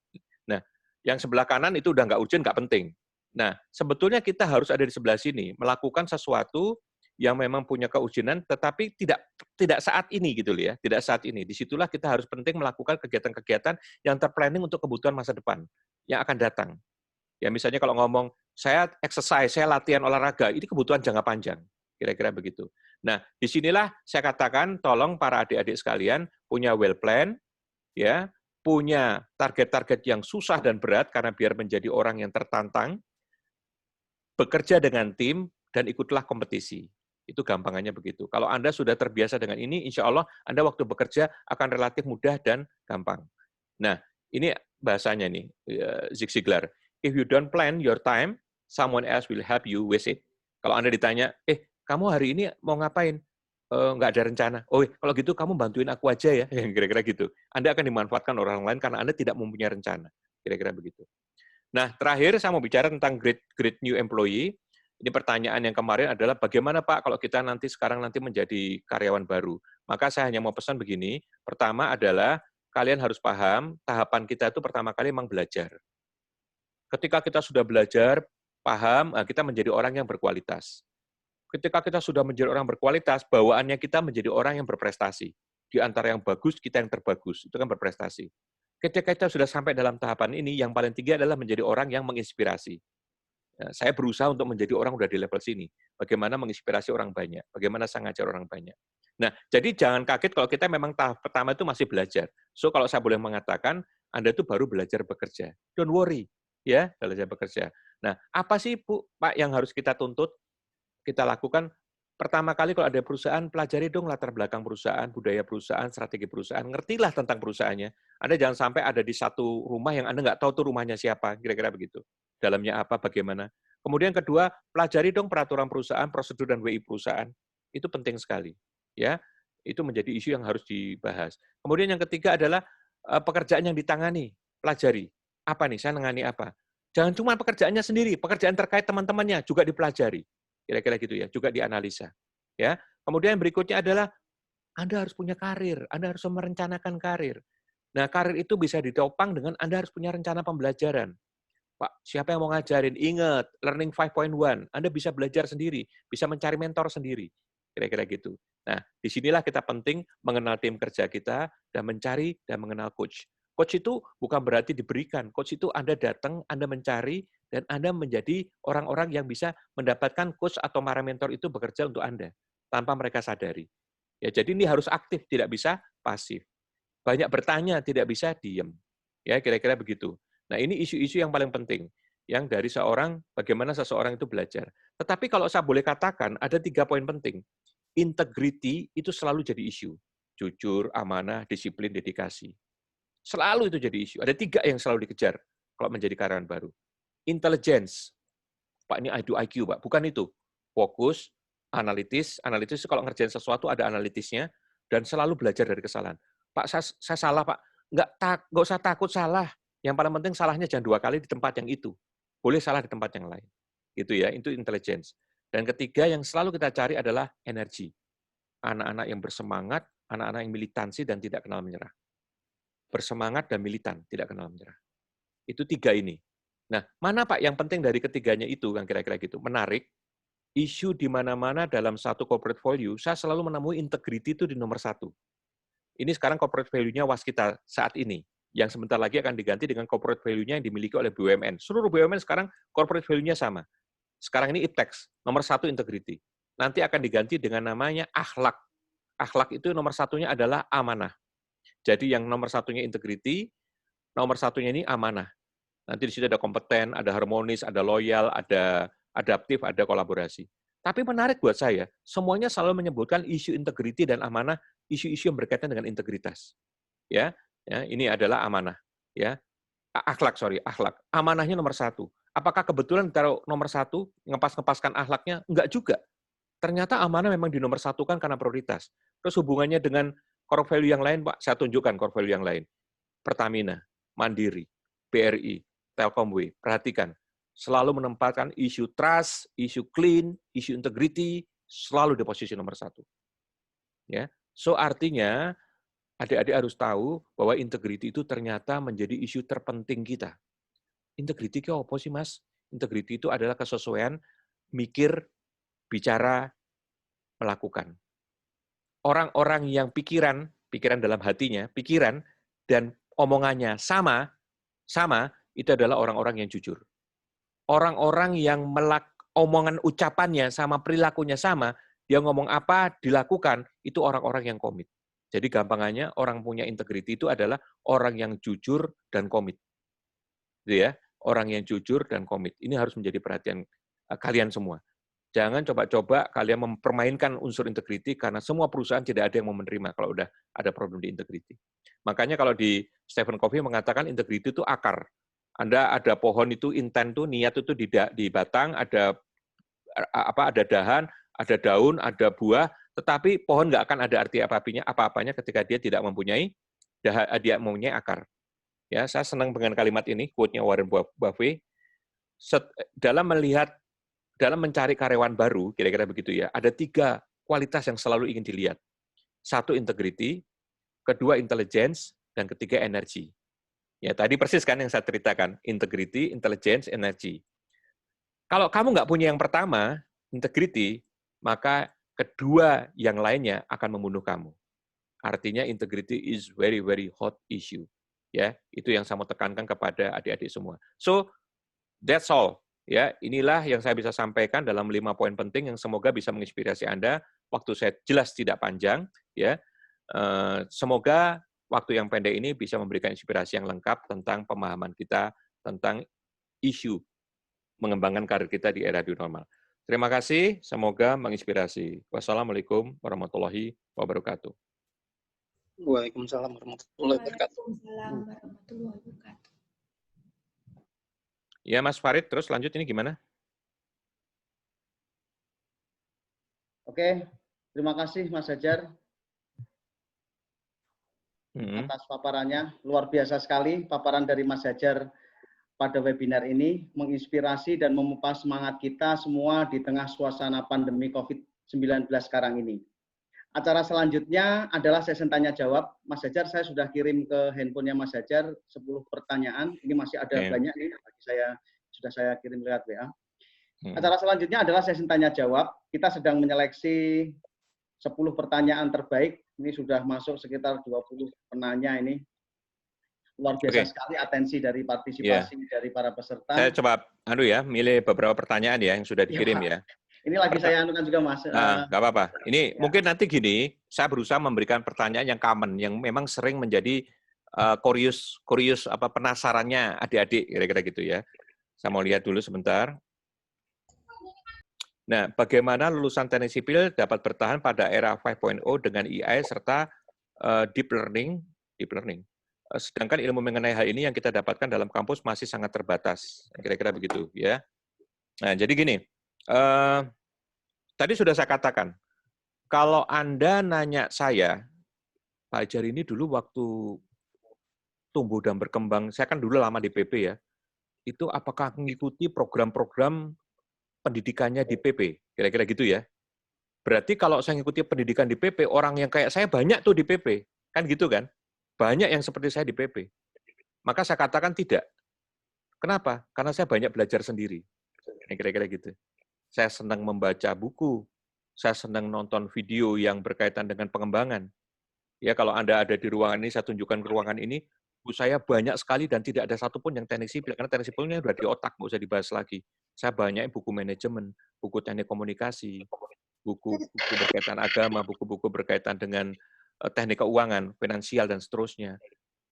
nah, yang sebelah kanan itu udah nggak urgent, nggak penting. Nah, sebetulnya kita harus ada di sebelah sini, melakukan sesuatu yang memang punya keurgenan, tetapi tidak saat ini gitu loh ya, tidak saat ini. Disitulah kita harus penting melakukan kegiatan-kegiatan yang terplanning untuk kebutuhan masa depan yang akan datang. Ya misalnya kalau ngomong, saya exercise, saya latihan olahraga, ini kebutuhan jangka panjang. Kira-kira begitu. Nah, disinilah saya katakan, tolong para adik-adik sekalian punya well plan, ya, punya target-target yang susah dan berat, karena biar menjadi orang yang tertantang, bekerja dengan tim, dan ikutlah kompetisi. Itu gampangannya begitu. Kalau Anda sudah terbiasa dengan ini, insya Allah Anda waktu bekerja akan relatif mudah dan gampang. Nah, ini bahasanya nih, Zig Ziglar. If you don't plan your time, someone else will help you with it. Kalau Anda ditanya, kamu hari ini mau ngapain? Nggak ada rencana. Oh, kalau gitu kamu bantuin aku aja ya, kira-kira gitu. Anda akan dimanfaatkan orang lain karena Anda tidak mempunyai rencana. Kira-kira begitu. Nah, terakhir saya mau bicara tentang great new employee. Ini pertanyaan yang kemarin adalah bagaimana Pak kalau kita sekarang menjadi karyawan baru. Maka saya hanya mau pesan begini. Pertama adalah kalian harus paham tahapan kita itu pertama kali memang belajar. Ketika kita sudah belajar, paham, kita menjadi orang yang berkualitas. Ketika kita sudah menjadi orang berkualitas, bawaannya kita menjadi orang yang berprestasi. Di antara yang bagus, kita yang terbagus. Itu kan berprestasi. Ketika kita sudah sampai dalam tahapan ini, yang paling tinggi adalah menjadi orang yang menginspirasi. Saya berusaha untuk menjadi orang udah di level sini. Bagaimana menginspirasi orang banyak, bagaimana saya ngajar orang banyak. Nah, jadi jangan kaget kalau kita memang tahap pertama itu masih belajar. So, kalau saya boleh mengatakan, Anda itu baru belajar bekerja. Don't worry, ya, belajar bekerja. Nah, apa sih, Bu, Pak, yang harus kita tuntut, kita lakukan? Pertama kali kalau ada perusahaan, pelajari dong latar belakang perusahaan, budaya perusahaan, strategi perusahaan, ngertilah tentang perusahaannya. Anda jangan sampai ada di satu rumah yang Anda nggak tahu tuh rumahnya siapa, kira-kira begitu. Dalamnya apa, bagaimana. Kemudian kedua, pelajari dong peraturan perusahaan, prosedur dan WI perusahaan. Itu penting sekali. Ya, itu menjadi isu yang harus dibahas. Kemudian yang ketiga adalah pekerjaan yang ditangani, pelajari. Apa nih, saya nangani apa? Jangan cuma pekerjaannya sendiri, pekerjaan terkait teman-temannya juga dipelajari. Kira-kira gitu ya, juga dianalisa. Ya. Kemudian berikutnya adalah Anda harus punya karir, Anda harus merencanakan karir. Nah, karir itu bisa ditopang dengan Anda harus punya rencana pembelajaran. Pak, siapa yang mau ngajarin? Ingat, Learning 5.1, Anda bisa belajar sendiri, bisa mencari mentor sendiri. Kira-kira gitu. Nah, disinilah kita penting mengenal tim kerja kita dan mencari dan mengenal coach. Coach itu bukan berarti diberikan. Coach itu Anda datang, Anda mencari, dan Anda menjadi orang-orang yang bisa mendapatkan coach atau para mentor itu bekerja untuk Anda, tanpa mereka sadari. Ya, jadi ini harus aktif, tidak bisa pasif. Banyak bertanya, tidak bisa diem. Ya, kira-kira begitu. Nah, ini isu-isu yang paling penting, yang dari bagaimana seseorang itu belajar. Tetapi kalau saya boleh katakan, ada 3 poin penting. Integrity itu selalu jadi isu. Jujur, amanah, disiplin, dedikasi. Selalu itu jadi isu. Ada 3 yang selalu dikejar kalau menjadi karyawan baru. Intelligence. Pak, ini IQ, Pak. Bukan itu. Fokus, analitis kalau ngerjain sesuatu ada analitisnya, dan selalu belajar dari kesalahan. Pak, saya salah, Pak. Nggak usah takut salah. Yang paling penting salahnya jangan 2 kali di tempat yang itu. Boleh salah di tempat yang lain. Gitu ya, itu intelligence. Dan ketiga yang selalu kita cari adalah energi. Anak-anak yang bersemangat, anak-anak yang militansi dan tidak kenal menyerah. Bersemangat dan militan, tidak kenal menyerah. Itu 3 ini. Nah, mana Pak yang penting dari ketiganya itu, kan kira-kira gitu. Menarik, isu di mana-mana dalam satu corporate value, saya selalu menemui integrity itu di nomor 1. Ini sekarang corporate value-nya Waskita saat ini, yang sebentar lagi akan diganti dengan corporate value-nya yang dimiliki oleh BUMN. Seluruh BUMN sekarang corporate value-nya sama. Sekarang ini IPTEX, nomor 1 integrity. Nanti akan diganti dengan namanya akhlak. Akhlak itu nomor 1-nya adalah amanah. Jadi yang nomor 1-nya integrity, nomor 1-nya ini amanah. Nanti di situ ada kompeten, ada harmonis, ada loyal, ada adaptif, ada kolaborasi. Tapi menarik buat saya, semuanya selalu menyebutkan isu integrity dan amanah, isu-isu yang berkaitan dengan integritas. Ya, ini adalah amanah. Ya, akhlak. Amanahnya nomor 1. Apakah kebetulan ditaruh nomor 1, ngepas-ngepaskan akhlaknya? Enggak juga. Ternyata amanah memang di nomor 1 kan karena prioritas. Terus hubungannya dengan core value yang lain, Pak, saya tunjukkan core value yang lain. Pertamina, Mandiri, BRI, Telkomway, perhatikan. selalu menempatkan isu trust, isu clean, isu integrity, selalu di posisi nomor 1. Ya. So artinya, adik-adik harus tahu bahwa integrity itu ternyata menjadi isu terpenting kita. Integrity itu apa sih, Mas? Integrity itu adalah kesesuaian mikir, bicara, melakukan. Orang-orang yang pikiran dalam hatinya, pikiran dan omongannya sama, itu adalah orang-orang yang jujur. Orang-orang yang omongan ucapannya sama perilakunya sama, dia ngomong apa, dilakukan, itu orang-orang yang komit. Jadi gampangannya orang punya integrity itu adalah orang yang jujur dan komit. Gitu ya, orang yang jujur dan komit. Ini harus menjadi perhatian kalian semua. Jangan coba-coba kalian mempermainkan unsur integrity karena semua perusahaan tidak ada yang mau menerima kalau udah ada problem di integrity. Makanya kalau di Stephen Covey mengatakan integrity itu akar. Anda ada pohon itu intent tuh niat itu di batang, ada dahan, ada daun, ada buah, tetapi pohon nggak akan ada arti apa-apanya ketika dia tidak mempunyai akar. Ya, saya senang dengan kalimat ini, quote-nya Warren Buffett. Dalam mencari karyawan baru, kira-kira begitu ya, ada 3 kualitas yang selalu ingin dilihat. 1, integrity, kedua, intelligence, dan ketiga, energi. Ya, tadi persis kan yang saya ceritakan, integrity, intelligence, energi. Kalau kamu nggak punya yang pertama, integrity, maka kedua yang lainnya akan membunuh kamu. Artinya integrity is very, very hot issue. Ya, itu yang saya mau tekankan kepada adik-adik semua. So, that's all. Ya, inilah yang saya bisa sampaikan dalam 5 poin penting yang semoga bisa menginspirasi Anda. Waktu saya jelas tidak panjang, ya. Semoga waktu yang pendek ini bisa memberikan inspirasi yang lengkap tentang pemahaman kita tentang isu mengembangkan karir kita di era new normal. Terima kasih, semoga menginspirasi. Wassalamualaikum warahmatullahi wabarakatuh. Waalaikumsalam warahmatullahi wabarakatuh. Waalaikumsalam warahmatullahi wabarakatuh. Ya, Mas Farid, terus lanjut ini gimana? Oke, terima kasih Mas Hajar atas paparannya. Luar biasa sekali paparan dari Mas Hajar pada webinar ini, menginspirasi dan memupah semangat kita semua di tengah suasana pandemi COVID-19 sekarang ini. Acara selanjutnya adalah sesi tanya jawab. Mas Hajar, saya sudah kirim ke handphonenya Mas Hajar 10 pertanyaan. Ini masih ada banyak nih, sudah saya kirim lewat WA. Acara selanjutnya adalah sesi tanya jawab. Kita sedang menyeleksi 10 pertanyaan terbaik. Ini sudah masuk sekitar 20 penanya ini. Luar biasa sekali atensi dari partisipasi dari para peserta. Saya coba milih beberapa pertanyaan ya yang sudah dikirim ya. Ini lagi saya anukan juga, Mas. Nggak apa-apa. Ini mungkin nanti gini, saya berusaha memberikan pertanyaan yang common, yang memang sering menjadi penasarannya adik-adik, kira-kira gitu ya. Saya mau lihat dulu sebentar. Nah, bagaimana lulusan teknik sipil dapat bertahan pada era 5.0 dengan AI serta deep learning. Sedangkan ilmu mengenai hal ini yang kita dapatkan dalam kampus masih sangat terbatas. Kira-kira begitu ya. Nah, jadi gini. Tadi sudah saya katakan, kalau Anda nanya saya, Pak Hajar ini dulu waktu tumbuh dan berkembang, saya kan dulu lama di PP ya, itu apakah mengikuti program-program pendidikannya di PP? Kira-kira gitu ya. Berarti kalau saya mengikuti pendidikan di PP, orang yang kayak saya banyak tuh di PP. Kan gitu kan? Banyak yang seperti saya di PP. Maka saya katakan tidak. Kenapa? Karena saya banyak belajar sendiri. Kira-kira gitu. Saya senang membaca buku, saya senang nonton video yang berkaitan dengan pengembangan. Ya, kalau Anda ada di ruangan ini, saya tunjukkan ke ruangan ini, buku saya banyak sekali dan tidak ada satupun yang teknik sipil, karena teknik sipilnya sudah di otak, nggak usah dibahas lagi. Saya banyak buku manajemen, buku teknik komunikasi, buku berkaitan agama, buku-buku berkaitan dengan teknik keuangan, finansial, dan seterusnya.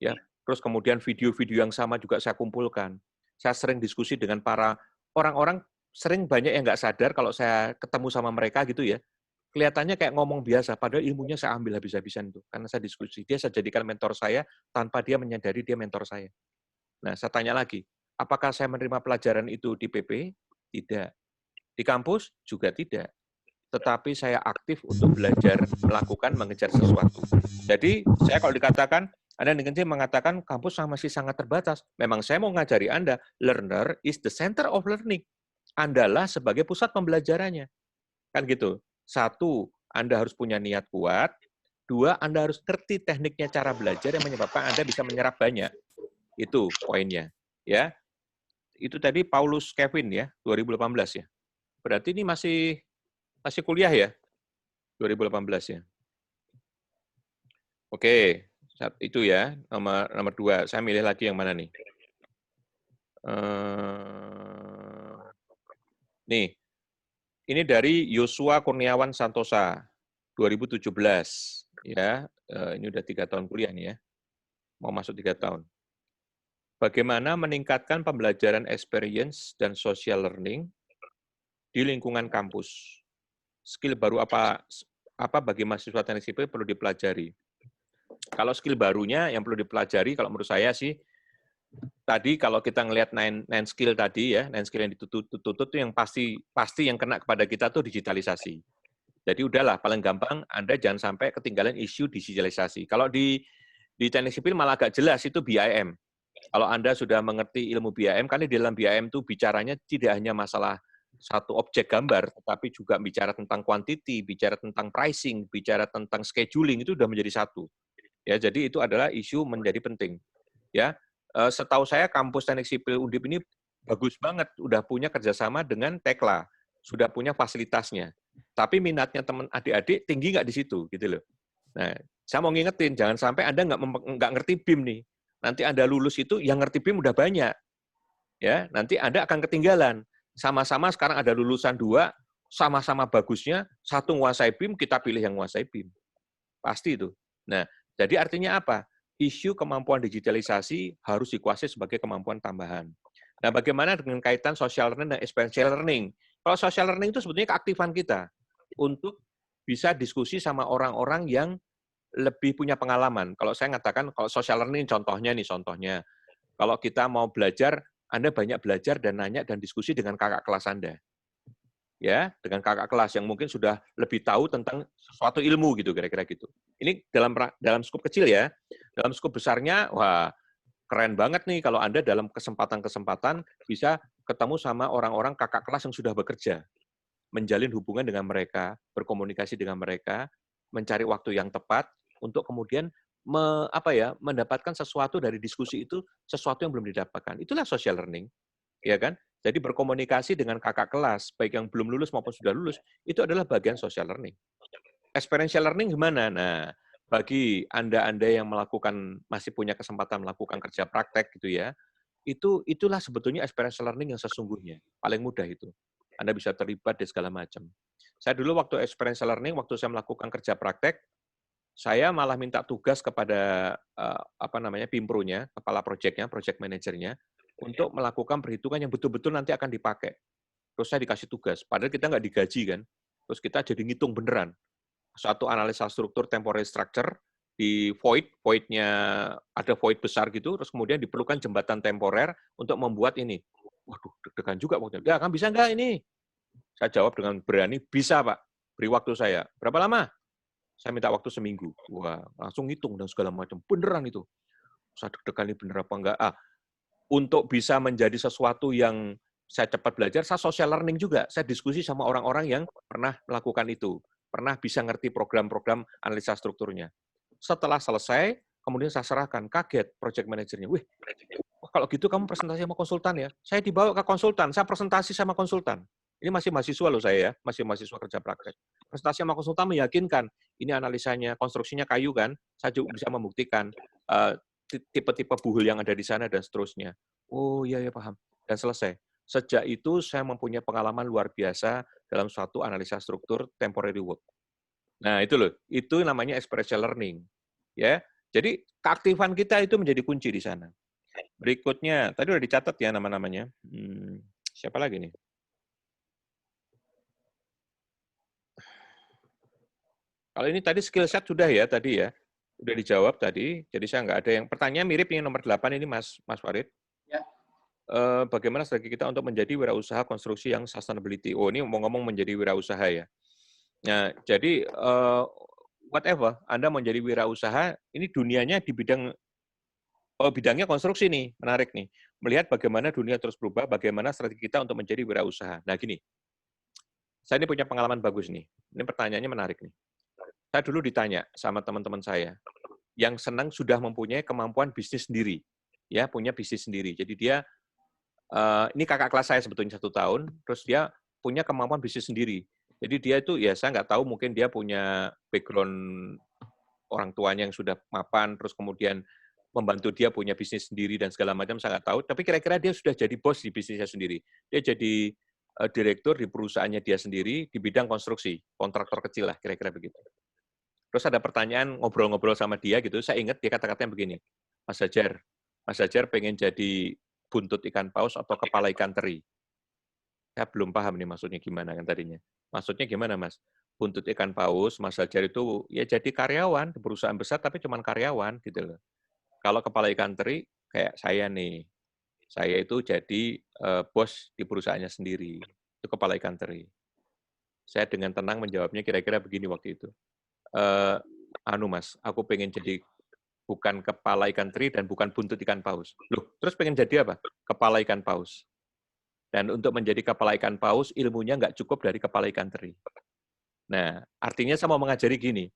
Ya, terus kemudian video-video yang sama juga saya kumpulkan. Saya sering diskusi dengan para orang-orang, sering banyak yang nggak sadar kalau saya ketemu sama mereka gitu ya, kelihatannya kayak ngomong biasa, padahal ilmunya saya ambil habis-habisan itu, karena saya diskusi. Dia saya jadikan mentor saya, tanpa dia menyadari dia mentor saya. Nah, saya tanya lagi, apakah saya menerima pelajaran itu di PP? Tidak. Di kampus? Juga tidak. Tetapi saya aktif untuk belajar, melakukan, mengejar sesuatu. Jadi, saya kalau dikatakan, Anda mengatakan kampus masih sangat terbatas. Memang saya mau ngajari Anda, learner is the center of learning. Andalah sebagai pusat pembelajarannya. Kan gitu. 1, Anda harus punya niat kuat. 2, Anda harus ngerti tekniknya cara belajar yang menyebabkan Anda bisa menyerap banyak. Itu poinnya. Ya. Itu tadi Paulus Kevin ya, 2018 ya. Berarti ini masih kuliah ya? 2018 ya. Oke, itu ya, nomor 2. Saya milih lagi yang mana nih? Nih, ini dari Yosua Kurniawan Santosa, 2017. Ya, ini udah 3 tahun kuliah nih ya. Mau masuk 3 tahun. Bagaimana meningkatkan pembelajaran experience dan social learning di lingkungan kampus? Skill baru apa bagi mahasiswa teknik sipil perlu dipelajari? Kalau skill barunya yang perlu dipelajari, kalau menurut saya sih, tadi kalau kita ngelihat 9 skill tadi ya, 9 skill yang ditutup itu yang pasti yang kena kepada kita tuh digitalisasi. Jadi udahlah, paling gampang Anda jangan sampai ketinggalan isu digitalisasi. Kalau di teknik sipil malah agak jelas itu BIM. Kalau Anda sudah mengerti ilmu BIM, karena di dalam BIM itu bicaranya tidak hanya masalah satu objek gambar, tetapi juga bicara tentang quantity, bicara tentang pricing, bicara tentang scheduling, itu sudah menjadi satu. Ya, jadi itu adalah isu menjadi penting. Ya, setahu saya kampus teknik sipil Undip ini bagus banget, udah punya kerjasama dengan Tekla, sudah punya fasilitasnya. Tapi minatnya teman adik-adik tinggi nggak di situ, gitu loh. Nah, saya mau ngingetin, jangan sampai Anda nggak ngerti BIM nih. Nanti Anda lulus itu yang ngerti BIM udah banyak. Ya, nanti Anda akan ketinggalan. Sama-sama sekarang ada lulusan 2, sama-sama bagusnya, satu menguasai BIM, kita pilih yang menguasai BIM. Pasti itu. Nah, jadi artinya apa? Isu kemampuan digitalisasi harus dikuasai sebagai kemampuan tambahan. Nah, bagaimana dengan kaitan social learning dan experiential learning? Kalau social learning itu sebetulnya keaktifan kita untuk bisa diskusi sama orang-orang yang lebih punya pengalaman. Kalau saya mengatakan, kalau social learning contohnya, kalau kita mau belajar, Anda banyak belajar dan nanya dan diskusi dengan kakak kelas Anda. Ya, dengan kakak kelas yang mungkin sudah lebih tahu tentang suatu ilmu gitu, kira-kira gitu. Ini dalam skup kecil ya. Dalam skup besarnya, wah, keren banget nih kalau Anda dalam kesempatan-kesempatan bisa ketemu sama orang-orang kakak kelas yang sudah bekerja. Menjalin hubungan dengan mereka, berkomunikasi dengan mereka, mencari waktu yang tepat untuk kemudian mendapatkan sesuatu dari diskusi itu, sesuatu yang belum didapatkan. Itulah social learning, ya kan? Jadi berkomunikasi dengan kakak kelas, baik yang belum lulus maupun sudah lulus, itu adalah bagian social learning. Experiential learning gimana? Nah, bagi Anda yang masih punya kesempatan melakukan kerja praktek gitu ya, itulah sebetulnya experiential learning yang sesungguhnya. Paling mudah itu. Anda bisa terlibat di segala macam. Saya dulu waktu experiential learning, waktu saya melakukan kerja praktek, saya malah minta tugas kepada PIMPRO-nya, kepala proyeknya, project manajernya, untuk melakukan perhitungan yang betul-betul nanti akan dipakai. Terus saya dikasih tugas, padahal kita nggak digaji kan. Terus kita jadi ngitung beneran. Suatu analisa struktur temporary structure, di void-nya ada void besar gitu, terus kemudian diperlukan jembatan temporer untuk membuat ini. Waduh, deg-degan juga waktu itu. Ya, kan bisa nggak ini? Saya jawab dengan berani, bisa Pak. Beri waktu saya. Berapa lama? Saya minta waktu seminggu. Wah, langsung ngitung dan segala macam. Beneran itu. Saya deg-degan ini bener apa enggak. Untuk bisa menjadi sesuatu yang saya cepat belajar, saya social learning juga. Saya diskusi sama orang-orang yang pernah melakukan itu. Pernah bisa ngerti program-program analisa strukturnya. Setelah selesai, kemudian saya serahkan. Kaget project manajernya. Wih, kalau gitu kamu presentasi sama konsultan ya? Saya dibawa ke konsultan, saya presentasi sama konsultan. Ini masih mahasiswa loh saya ya, masih mahasiswa kerja praktek. Presentasi sama konsultan meyakinkan, ini analisanya, konstruksinya kayu kan, saya juga bisa membuktikan tipe-tipe buhul yang ada di sana dan seterusnya. Oh iya ya paham. Dan selesai. Sejak itu saya mempunyai pengalaman luar biasa dalam suatu analisa struktur temporary work. Nah itu loh, itu namanya experiential learning. Ya, jadi keaktifan kita itu menjadi kunci di sana. Berikutnya, tadi udah dicatat ya nama-namanya. Siapa lagi nih? Kalau ini tadi skill set sudah ya tadi ya. Sudah dijawab tadi. Jadi saya nggak ada yang pertanyaan mirip yang nomor 8 ini Mas Farid. Ya. Bagaimana strategi kita untuk menjadi wirausaha konstruksi yang sustainability? Oh, ini ngomong-ngomong menjadi wirausaha ya. Nah, jadi whatever Anda mau jadi wirausaha, ini dunianya di bidang Oh, bidangnya konstruksi nih, menarik nih. Melihat bagaimana dunia terus berubah, bagaimana strategi kita untuk menjadi wirausaha. Nah, gini, saya ini punya pengalaman bagus nih. Ini pertanyaannya menarik nih. Saya dulu ditanya sama teman-teman saya, yang senang sudah mempunyai kemampuan bisnis sendiri. Ya, punya bisnis sendiri. Jadi dia, ini kakak kelas saya sebetulnya 1 tahun, terus dia punya kemampuan bisnis sendiri. Jadi dia itu, ya saya nggak tahu, mungkin dia punya background orang tuanya yang sudah mapan, terus kemudian membantu dia punya bisnis sendiri dan segala macam, saya nggak tahu. Tapi kira-kira dia sudah jadi bos di bisnisnya sendiri. Dia jadi direktur di perusahaannya dia sendiri di bidang konstruksi, kontraktor kecil lah, kira-kira begitu. Terus ada pertanyaan, ngobrol-ngobrol sama dia gitu, saya ingat dia kata-katanya begini, Mas Hajar pengen jadi buntut ikan paus atau kepala ikan teri. Saya belum paham nih maksudnya gimana kan tadinya. Maksudnya gimana, Mas? Buntut ikan paus, Mas Hajar itu ya jadi karyawan di perusahaan besar tapi cuma karyawan gitu loh. Kalau kepala ikan teri kayak saya nih. Saya itu jadi bos di perusahaannya sendiri. Itu kepala ikan teri. Saya dengan tenang menjawabnya kira-kira begini waktu itu. Mas, aku pengen jadi bukan kepala ikan teri dan bukan buntut ikan paus. Loh, terus pengen jadi apa? Kepala ikan paus. Dan untuk menjadi kepala ikan paus, ilmunya nggak cukup dari kepala ikan teri. Nah, artinya saya mau mengajari gini.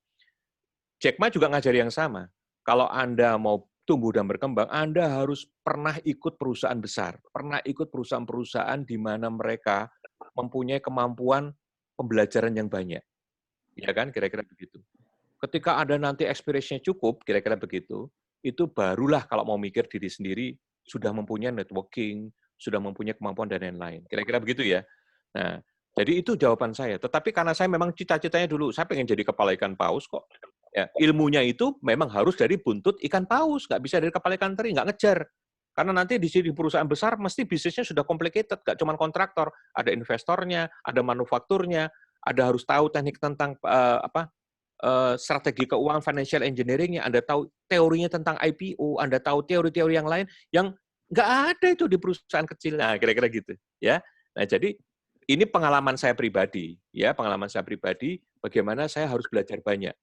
Jack Ma juga ngajari yang sama. Kalau Anda mau tumbuh dan berkembang, Anda harus pernah ikut perusahaan besar. Pernah ikut perusahaan-perusahaan di mana mereka mempunyai kemampuan pembelajaran yang banyak. Ya kan, kira-kira begitu. Ketika Anda nanti experience-nya cukup, kira-kira begitu, itu barulah kalau mau mikir diri sendiri, sudah mempunyai networking, sudah mempunyai kemampuan dan lain-lain. Kira-kira begitu ya. Nah, jadi itu jawaban saya. Tetapi karena saya memang cita-citanya dulu, saya pengen jadi kepala ikan paus kok. Ya, ilmunya itu memang harus dari buntut ikan paus, nggak bisa dari kepala ikan teri, nggak ngejar. Karena nanti di sini perusahaan besar, mesti bisnisnya sudah complicated, nggak cuma kontraktor, ada investornya, ada manufakturnya, ada harus tahu teknik tentang strategi keuangan, financial engineering-nya, Anda tahu teorinya tentang IPO, Anda tahu teori-teori yang lain yang nggak ada itu di perusahaan kecil. Nah, kira-kira gitu, ya. Nah, jadi ini pengalaman saya pribadi, ya, pengalaman saya pribadi bagaimana saya harus belajar banyak.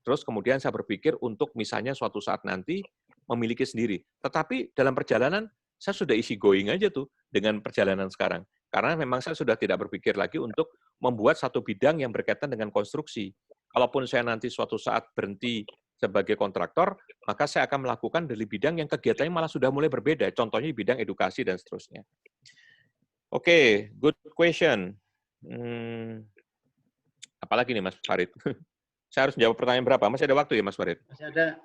Terus kemudian saya berpikir untuk misalnya suatu saat nanti memiliki sendiri. Tetapi dalam perjalanan saya sudah easy going aja tuh dengan perjalanan sekarang. Karena memang saya sudah tidak berpikir lagi untuk membuat satu bidang yang berkaitan dengan konstruksi. Kalaupun saya nanti suatu saat berhenti sebagai kontraktor, maka saya akan melakukan dari bidang yang kegiatannya malah sudah mulai berbeda. Contohnya di bidang edukasi dan seterusnya. Oke, good question. Apalagi nih Mas Farid? Saya harus menjawab pertanyaan berapa? Masih ada waktu ya Mas Farid? Masih ada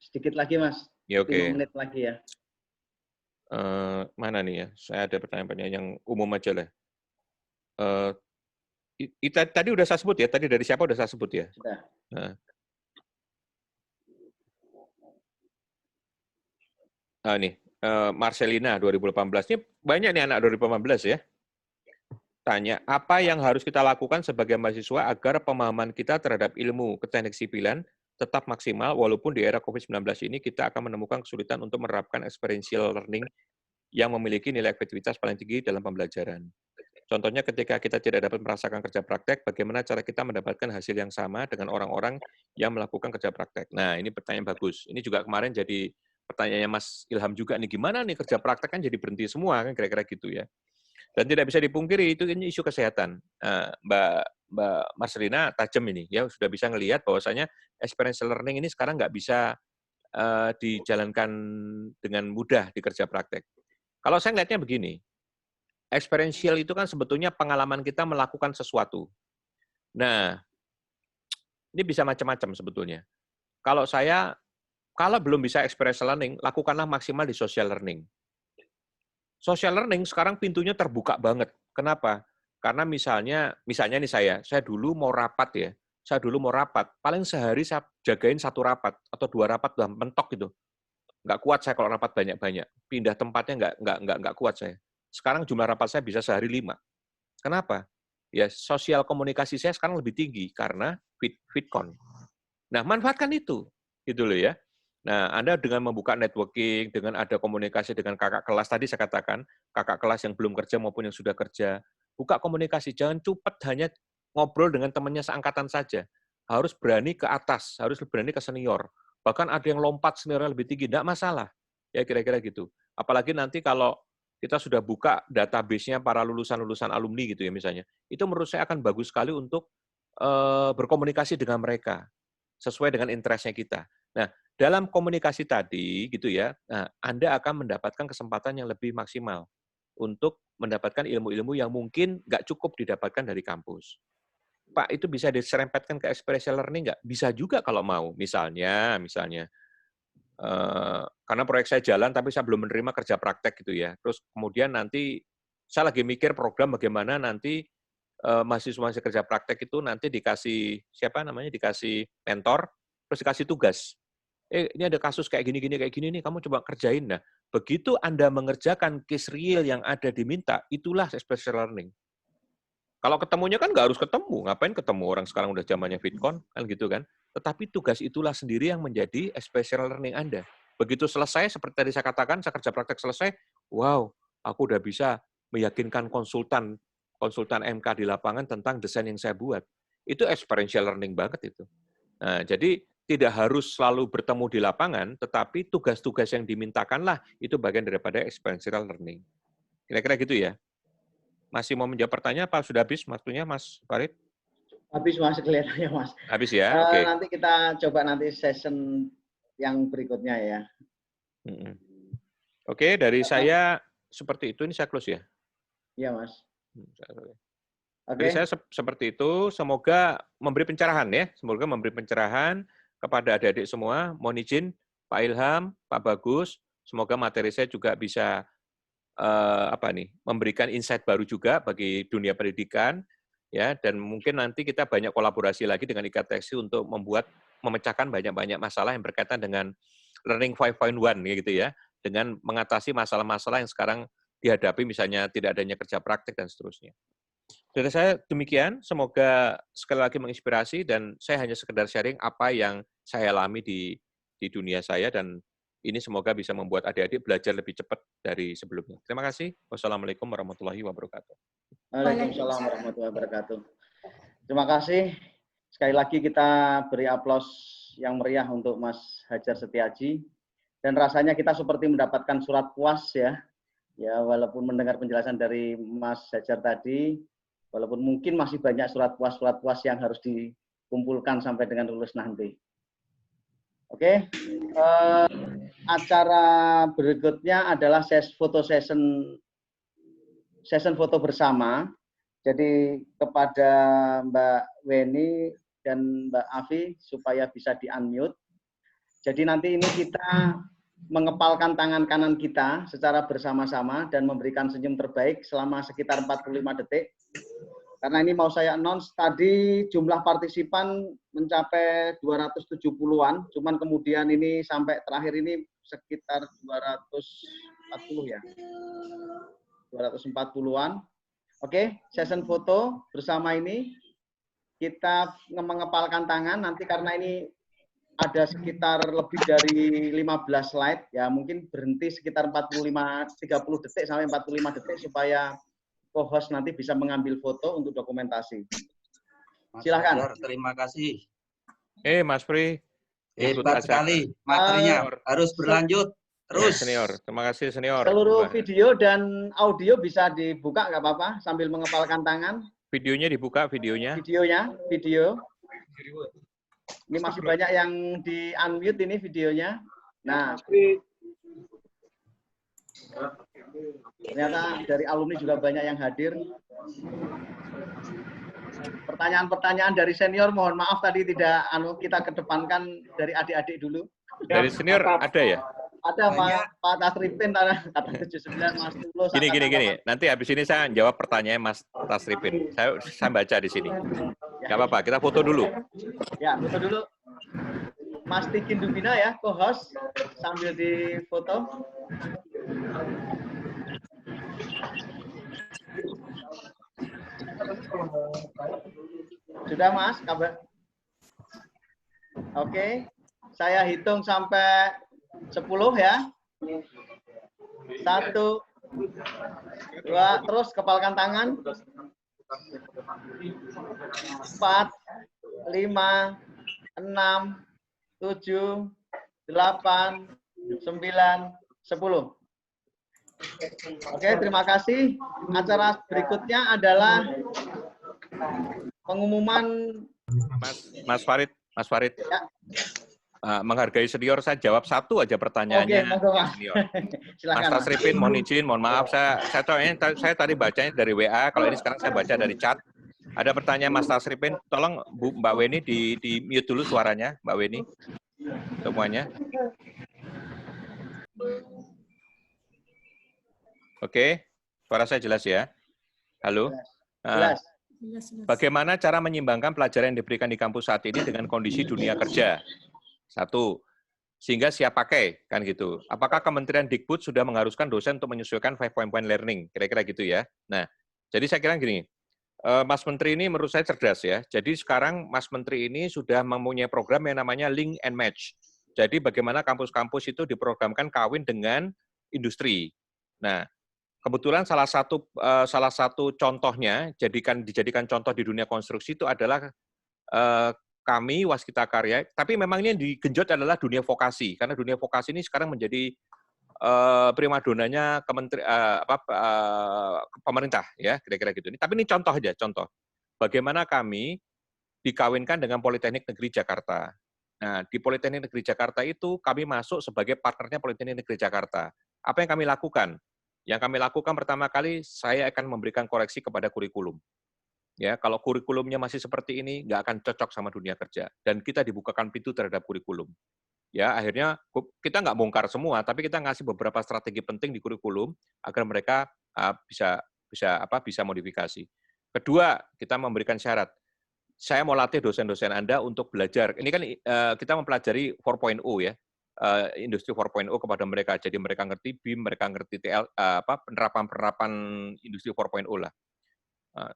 sedikit lagi Mas. Ya, oke. 5 menit lagi ya. Mana nih ya? Saya ada pertanyaan yang umum aja lah. Tadi udah saya sebut ya? Tadi dari siapa udah saya sebut ya? Sudah. Nih, Marcelina 2018. Ini banyak nih anak 2018 ya. Tanya, apa yang harus kita lakukan sebagai mahasiswa agar pemahaman kita terhadap ilmu keteknik sipilan tetap maksimal, walaupun di era COVID-19 ini kita akan menemukan kesulitan untuk menerapkan experiential learning yang memiliki nilai efektivitas paling tinggi dalam pembelajaran. Contohnya ketika kita tidak dapat merasakan kerja praktek, bagaimana cara kita mendapatkan hasil yang sama dengan orang-orang yang melakukan kerja praktek. Nah, ini pertanyaan bagus. Ini juga kemarin jadi pertanyaannya Mas Ilham juga nih, gimana nih kerja praktek kan jadi berhenti semua, kan kira-kira gitu ya. Dan tidak bisa dipungkiri, itu ini isu kesehatan. Mbak Marcelina tajam ini, ya sudah bisa ngelihat bahwasanya experiential learning ini sekarang nggak bisa dijalankan dengan mudah di kerja praktek. Kalau saya ngelihatnya begini, experiential itu kan sebetulnya pengalaman kita melakukan sesuatu. Nah, ini bisa macam-macam sebetulnya. Kalau belum bisa experiential learning, lakukanlah maksimal di social learning. Social learning sekarang pintunya terbuka banget. Kenapa? Karena misalnya nih saya dulu mau rapat, paling sehari saya jagain 1 rapat atau 2 rapat udah mentok gitu. Nggak kuat saya kalau rapat banyak-banyak. Pindah tempatnya nggak kuat saya. Sekarang jumlah rapat saya bisa sehari 5. Kenapa? Ya, sosial komunikasi saya sekarang lebih tinggi karena FitCon. Nah, manfaatkan itu. Gitu loh ya. Nah, Anda dengan membuka networking, dengan ada komunikasi dengan kakak kelas, tadi saya katakan, kakak kelas yang belum kerja maupun yang sudah kerja, buka komunikasi, jangan cepat hanya ngobrol dengan temannya seangkatan saja. Harus berani ke atas, harus berani ke senior. Bahkan ada yang lompat seniornya lebih tinggi, tidak masalah. Ya kira-kira gitu. Apalagi nanti kalau kita sudah buka database-nya para lulusan-lulusan alumni gitu ya misalnya. Itu menurut saya akan bagus sekali untuk berkomunikasi dengan mereka sesuai dengan interest-nya kita. Nah, dalam komunikasi tadi gitu ya, nah, Anda akan mendapatkan kesempatan yang lebih maksimal untuk mendapatkan ilmu-ilmu yang mungkin nggak cukup didapatkan dari kampus. Pak, itu bisa diserempetkan ke experiential learning nggak? Bisa juga kalau mau. Misalnya, karena proyek saya jalan tapi saya belum menerima kerja praktek gitu ya. Terus kemudian nanti saya lagi mikir program bagaimana nanti mahasiswa kerja praktek itu nanti dikasih dikasih mentor, terus dikasih tugas. Ini ada kasus kayak gini nih, kamu coba kerjain. Nah, begitu Anda mengerjakan case real yang ada diminta, itulah special learning. Kalau ketemunya kan nggak harus ketemu, ngapain ketemu orang sekarang udah zamannya Vidcon, kan gitu kan. Tetapi tugas itulah sendiri yang menjadi special learning Anda. Begitu selesai, seperti tadi saya katakan, saya kerja praktek selesai, wow, aku udah bisa meyakinkan konsultan MK di lapangan tentang desain yang saya buat. Itu experiential learning banget itu. Nah, jadi tidak harus selalu bertemu di lapangan, tetapi tugas-tugas yang dimintakanlah itu bagian daripada experiential learning. Kira-kira gitu ya. Masih mau menjawab pertanyaan apa sudah habis waktunya, Mas Farid? Habis Mas kelihatannya Mas. Habis ya, oke. Nanti kita coba nanti session yang berikutnya ya. Oke, dari saya seperti itu. Ini saya close ya. Iya Mas. Dari saya seperti itu. Semoga memberi pencerahan ya. Semoga memberi pencerahan kepada adik-adik semua. Mohon izin Pak Ilham, Pak Bagus. Semoga materi saya juga bisa memberikan insight baru juga bagi dunia pendidikan ya, dan mungkin nanti kita banyak kolaborasi lagi dengan IKTSI untuk memecahkan banyak masalah yang berkaitan dengan Learning 5.1 gitu ya, dengan mengatasi masalah-masalah yang sekarang dihadapi misalnya tidak adanya kerja praktik dan seterusnya. Dari saya demikian, semoga sekali lagi menginspirasi dan saya hanya sekedar sharing apa yang saya alami di dunia saya dan ini semoga bisa membuat adik-adik belajar lebih cepat dari sebelumnya. Terima kasih. Wassalamualaikum warahmatullahi wabarakatuh. Waalaikumsalam warahmatullahi wabarakatuh. Terima kasih. Sekali lagi kita beri aplaus yang meriah untuk Mas Hajar Setiaji. Dan rasanya kita seperti mendapatkan surat puas ya. Ya, walaupun mendengar penjelasan dari Mas Hajar tadi, walaupun mungkin masih banyak surat puas yang harus dikumpulkan sampai dengan lulus nanti. Oke, acara berikutnya adalah session foto bersama. Jadi kepada Mbak Weni dan Mbak Afi supaya bisa di-unmute. Jadi nanti ini kita mengepalkan tangan kanan kita secara bersama-sama dan memberikan senyum terbaik selama sekitar 45 detik. Karena ini mau saya announce, tadi jumlah partisipan mencapai 270-an, cuman kemudian ini sampai terakhir ini sekitar 240 ya. 240-an. Oke, session foto bersama ini kita mengepalkan tangan nanti karena ini ada sekitar lebih dari 15 slide ya, mungkin berhenti sekitar 30 detik sampai 45 detik supaya co-host nanti bisa mengambil foto untuk dokumentasi. Silahkan. Terima kasih. Mas Pri. Hebat sekali materinya. Harus berlanjut terus. Ya, senior. Terima kasih senior. Seluruh video dan audio bisa dibuka nggak apa-apa sambil mengepalkan tangan. Videonya dibuka videonya. Video. Ini masih banyak yang di unmute ini videonya. Nah. Ternyata dari alumni juga banyak yang hadir. Pertanyaan-pertanyaan dari senior, mohon maaf tadi tidak kita kedepankan dari adik-adik dulu. Dari senior ada ya? Ada Pak Tasripin, kata 79 Mas Tulus. Gini. Nanti habis ini saya jawab pertanyaan Mas Tasripin. Saya baca di sini. Gak apa-apa, kita foto dulu. Ya, foto dulu. Mas Tikin Dubina ya, co-host sambil difoto. Sudah Mas, kabar? Oke, saya hitung sampai 10 ya. 1, 2, terus kepalkan tangan. 4, 5, 6, 7, 8, 9, 10. Oke, terima kasih. Acara berikutnya adalah pengumuman. Mas Farid, Ya. Menghargai senior, saya jawab satu aja pertanyaannya. Oke, monggo, Mas. Senior. Silakan, Mas Tasripin, mohon izin, mohon maaf, saya tadi bacanya dari WA, kalau ini sekarang saya baca dari chat. Ada pertanyaan Mas Tasripin, tolong Mbak Weni di mute dulu suaranya, Mbak Weni, semuanya. Oke, suara saya jelas ya? Halo? Jelas. Bagaimana cara menyimbangkan pelajaran yang diberikan di kampus saat ini dengan kondisi dunia kerja? Satu, sehingga siap pakai, kan gitu. Apakah Kementerian Dikbud sudah mengharuskan dosen untuk menyesuaikan 5 point learning? Kira-kira gitu ya. Nah, jadi saya kira gini, Mas Menteri ini menurut saya cerdas ya. Jadi sekarang Mas Menteri ini sudah mempunyai program yang namanya Link and Match. Jadi bagaimana kampus-kampus itu diprogramkan kawin dengan industri. Nah, kebetulan salah satu contohnya dijadikan contoh di dunia konstruksi itu adalah kami Waskita Karya, tapi memang ini yang digenjot adalah dunia vokasi, karena dunia vokasi ini sekarang menjadi primadonanya pemerintah ya, kira-kira gitu. Tapi ini contoh aja, contoh. Bagaimana kami dikawinkan dengan Politeknik Negeri Jakarta. Nah, di Politeknik Negeri Jakarta itu kami masuk sebagai partnernya Politeknik Negeri Jakarta. Apa yang kami lakukan? Yang kami lakukan pertama kali, saya akan memberikan koreksi kepada kurikulum. Ya, kalau kurikulumnya masih seperti ini, nggak akan cocok sama dunia kerja. Dan kita dibukakan pintu terhadap kurikulum. Ya, akhirnya kita nggak bongkar semua, tapi kita ngasih beberapa strategi penting di kurikulum agar mereka bisa modifikasi. Kedua, kita memberikan syarat. Saya mau latih dosen-dosen Anda untuk belajar. Ini kan kita mempelajari 4.0 ya. Industri 4.0 kepada mereka. Jadi mereka ngerti BIM, mereka ngerti penerapan industri 4.0 lah.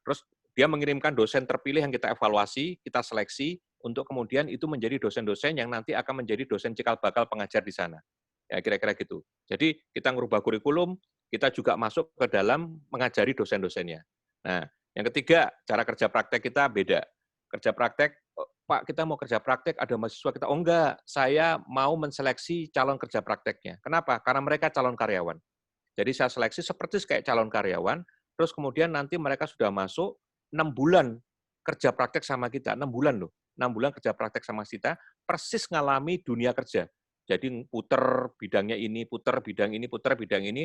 Terus dia mengirimkan dosen terpilih yang kita evaluasi, kita seleksi, untuk kemudian itu menjadi dosen-dosen yang nanti akan menjadi dosen cikal bakal pengajar di sana. Ya, kira-kira gitu. Jadi kita merubah kurikulum, kita juga masuk ke dalam mengajari dosen-dosennya. Nah, yang ketiga, cara kerja praktek kita beda. Kerja praktek, Pak, kita mau kerja praktek, ada mahasiswa kita, oh enggak, saya mau menseleksi calon kerja prakteknya. Kenapa? Karena mereka calon karyawan. Jadi saya seleksi seperti kayak calon karyawan, terus kemudian nanti mereka sudah masuk 6 bulan kerja praktek sama kita, 6 bulan loh. 6 bulan kerja praktek sama kita, persis ngalami dunia kerja. Jadi puter bidangnya ini, puter bidang ini, puter bidang ini,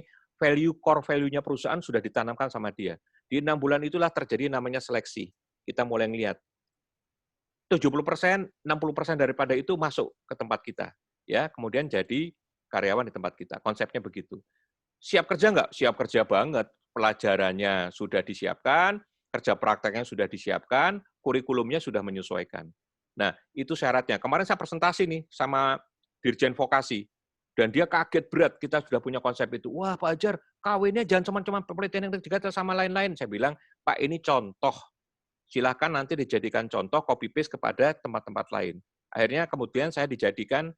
core value-nya perusahaan sudah ditanamkan sama dia. Di 6 bulan itulah terjadi namanya seleksi. Kita mulai ngelihat 70%, 60% daripada itu masuk ke tempat kita. Ya, kemudian jadi karyawan di tempat kita. Konsepnya begitu. Siap kerja nggak? Siap kerja banget. Pelajarannya sudah disiapkan, kerja prakteknya sudah disiapkan, kurikulumnya sudah menyesuaikan. Nah, itu syaratnya. Kemarin saya presentasi nih sama Dirjen Vokasi, dan dia kaget berat, kita sudah punya konsep itu. Wah, Pak Ajar, kawinnya jangan cuma Politeknik Negeri Jakarta sama lain-lain. Saya bilang, Pak, ini contoh. Silakan nanti dijadikan contoh, copy-paste kepada tempat-tempat lain. Akhirnya kemudian saya dijadikan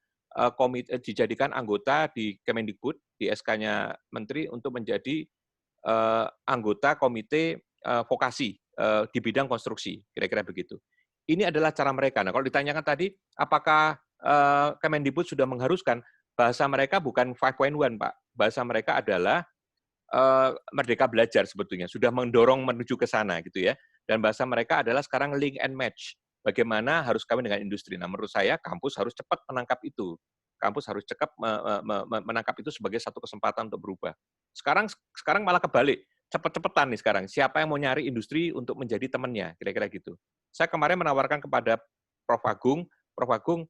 anggota di Kemendikbud, di SK-nya Menteri, untuk menjadi anggota komite vokasi di bidang konstruksi, kira-kira begitu. Ini adalah cara mereka. Nah, kalau ditanyakan tadi, apakah Kemendikbud sudah mengharuskan, bahasa mereka bukan 5.1, Pak. Bahasa mereka adalah merdeka belajar sebetulnya, sudah mendorong menuju ke sana gitu ya. Dan bahasa mereka adalah sekarang link and match. Bagaimana harus kawin dengan industri. Nah, menurut saya kampus harus cepat menangkap itu. Kampus harus cepat menangkap itu sebagai satu kesempatan untuk berubah. Sekarang malah kebalik. Cepet-cepetan nih sekarang. Siapa yang mau nyari industri untuk menjadi temannya, kira-kira gitu. Saya kemarin menawarkan kepada Prof. Agung,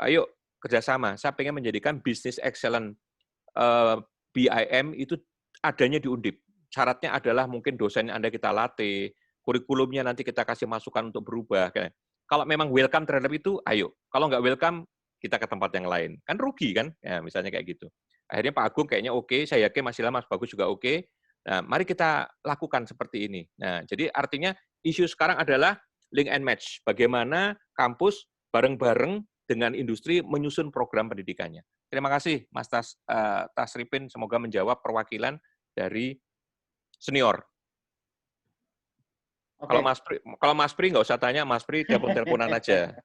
ayo kerjasama. Saya pengen menjadikan Business Excellence BIM itu adanya di Undip. Syaratnya adalah mungkin dosen Anda kita latih, kurikulumnya nanti kita kasih masukan untuk berubah. Kalau memang welcome terhadap itu, ayo. Kalau nggak welcome, kita ke tempat yang lain. Kan rugi kan? Ya, misalnya kayak gitu. Akhirnya Pak Agung kayaknya oke, saya yakin Mas Ilham, Mas Bagus juga oke. Nah, mari kita lakukan seperti ini. Nah, jadi artinya isu sekarang adalah link and match. Bagaimana kampus bareng-bareng dengan industri menyusun program pendidikannya. Terima kasih Mas Tasripin, semoga menjawab perwakilan dari senior. Okay. Kalau Mas Pri nggak usah tanya, Mas Pri telepon-teleponan aja.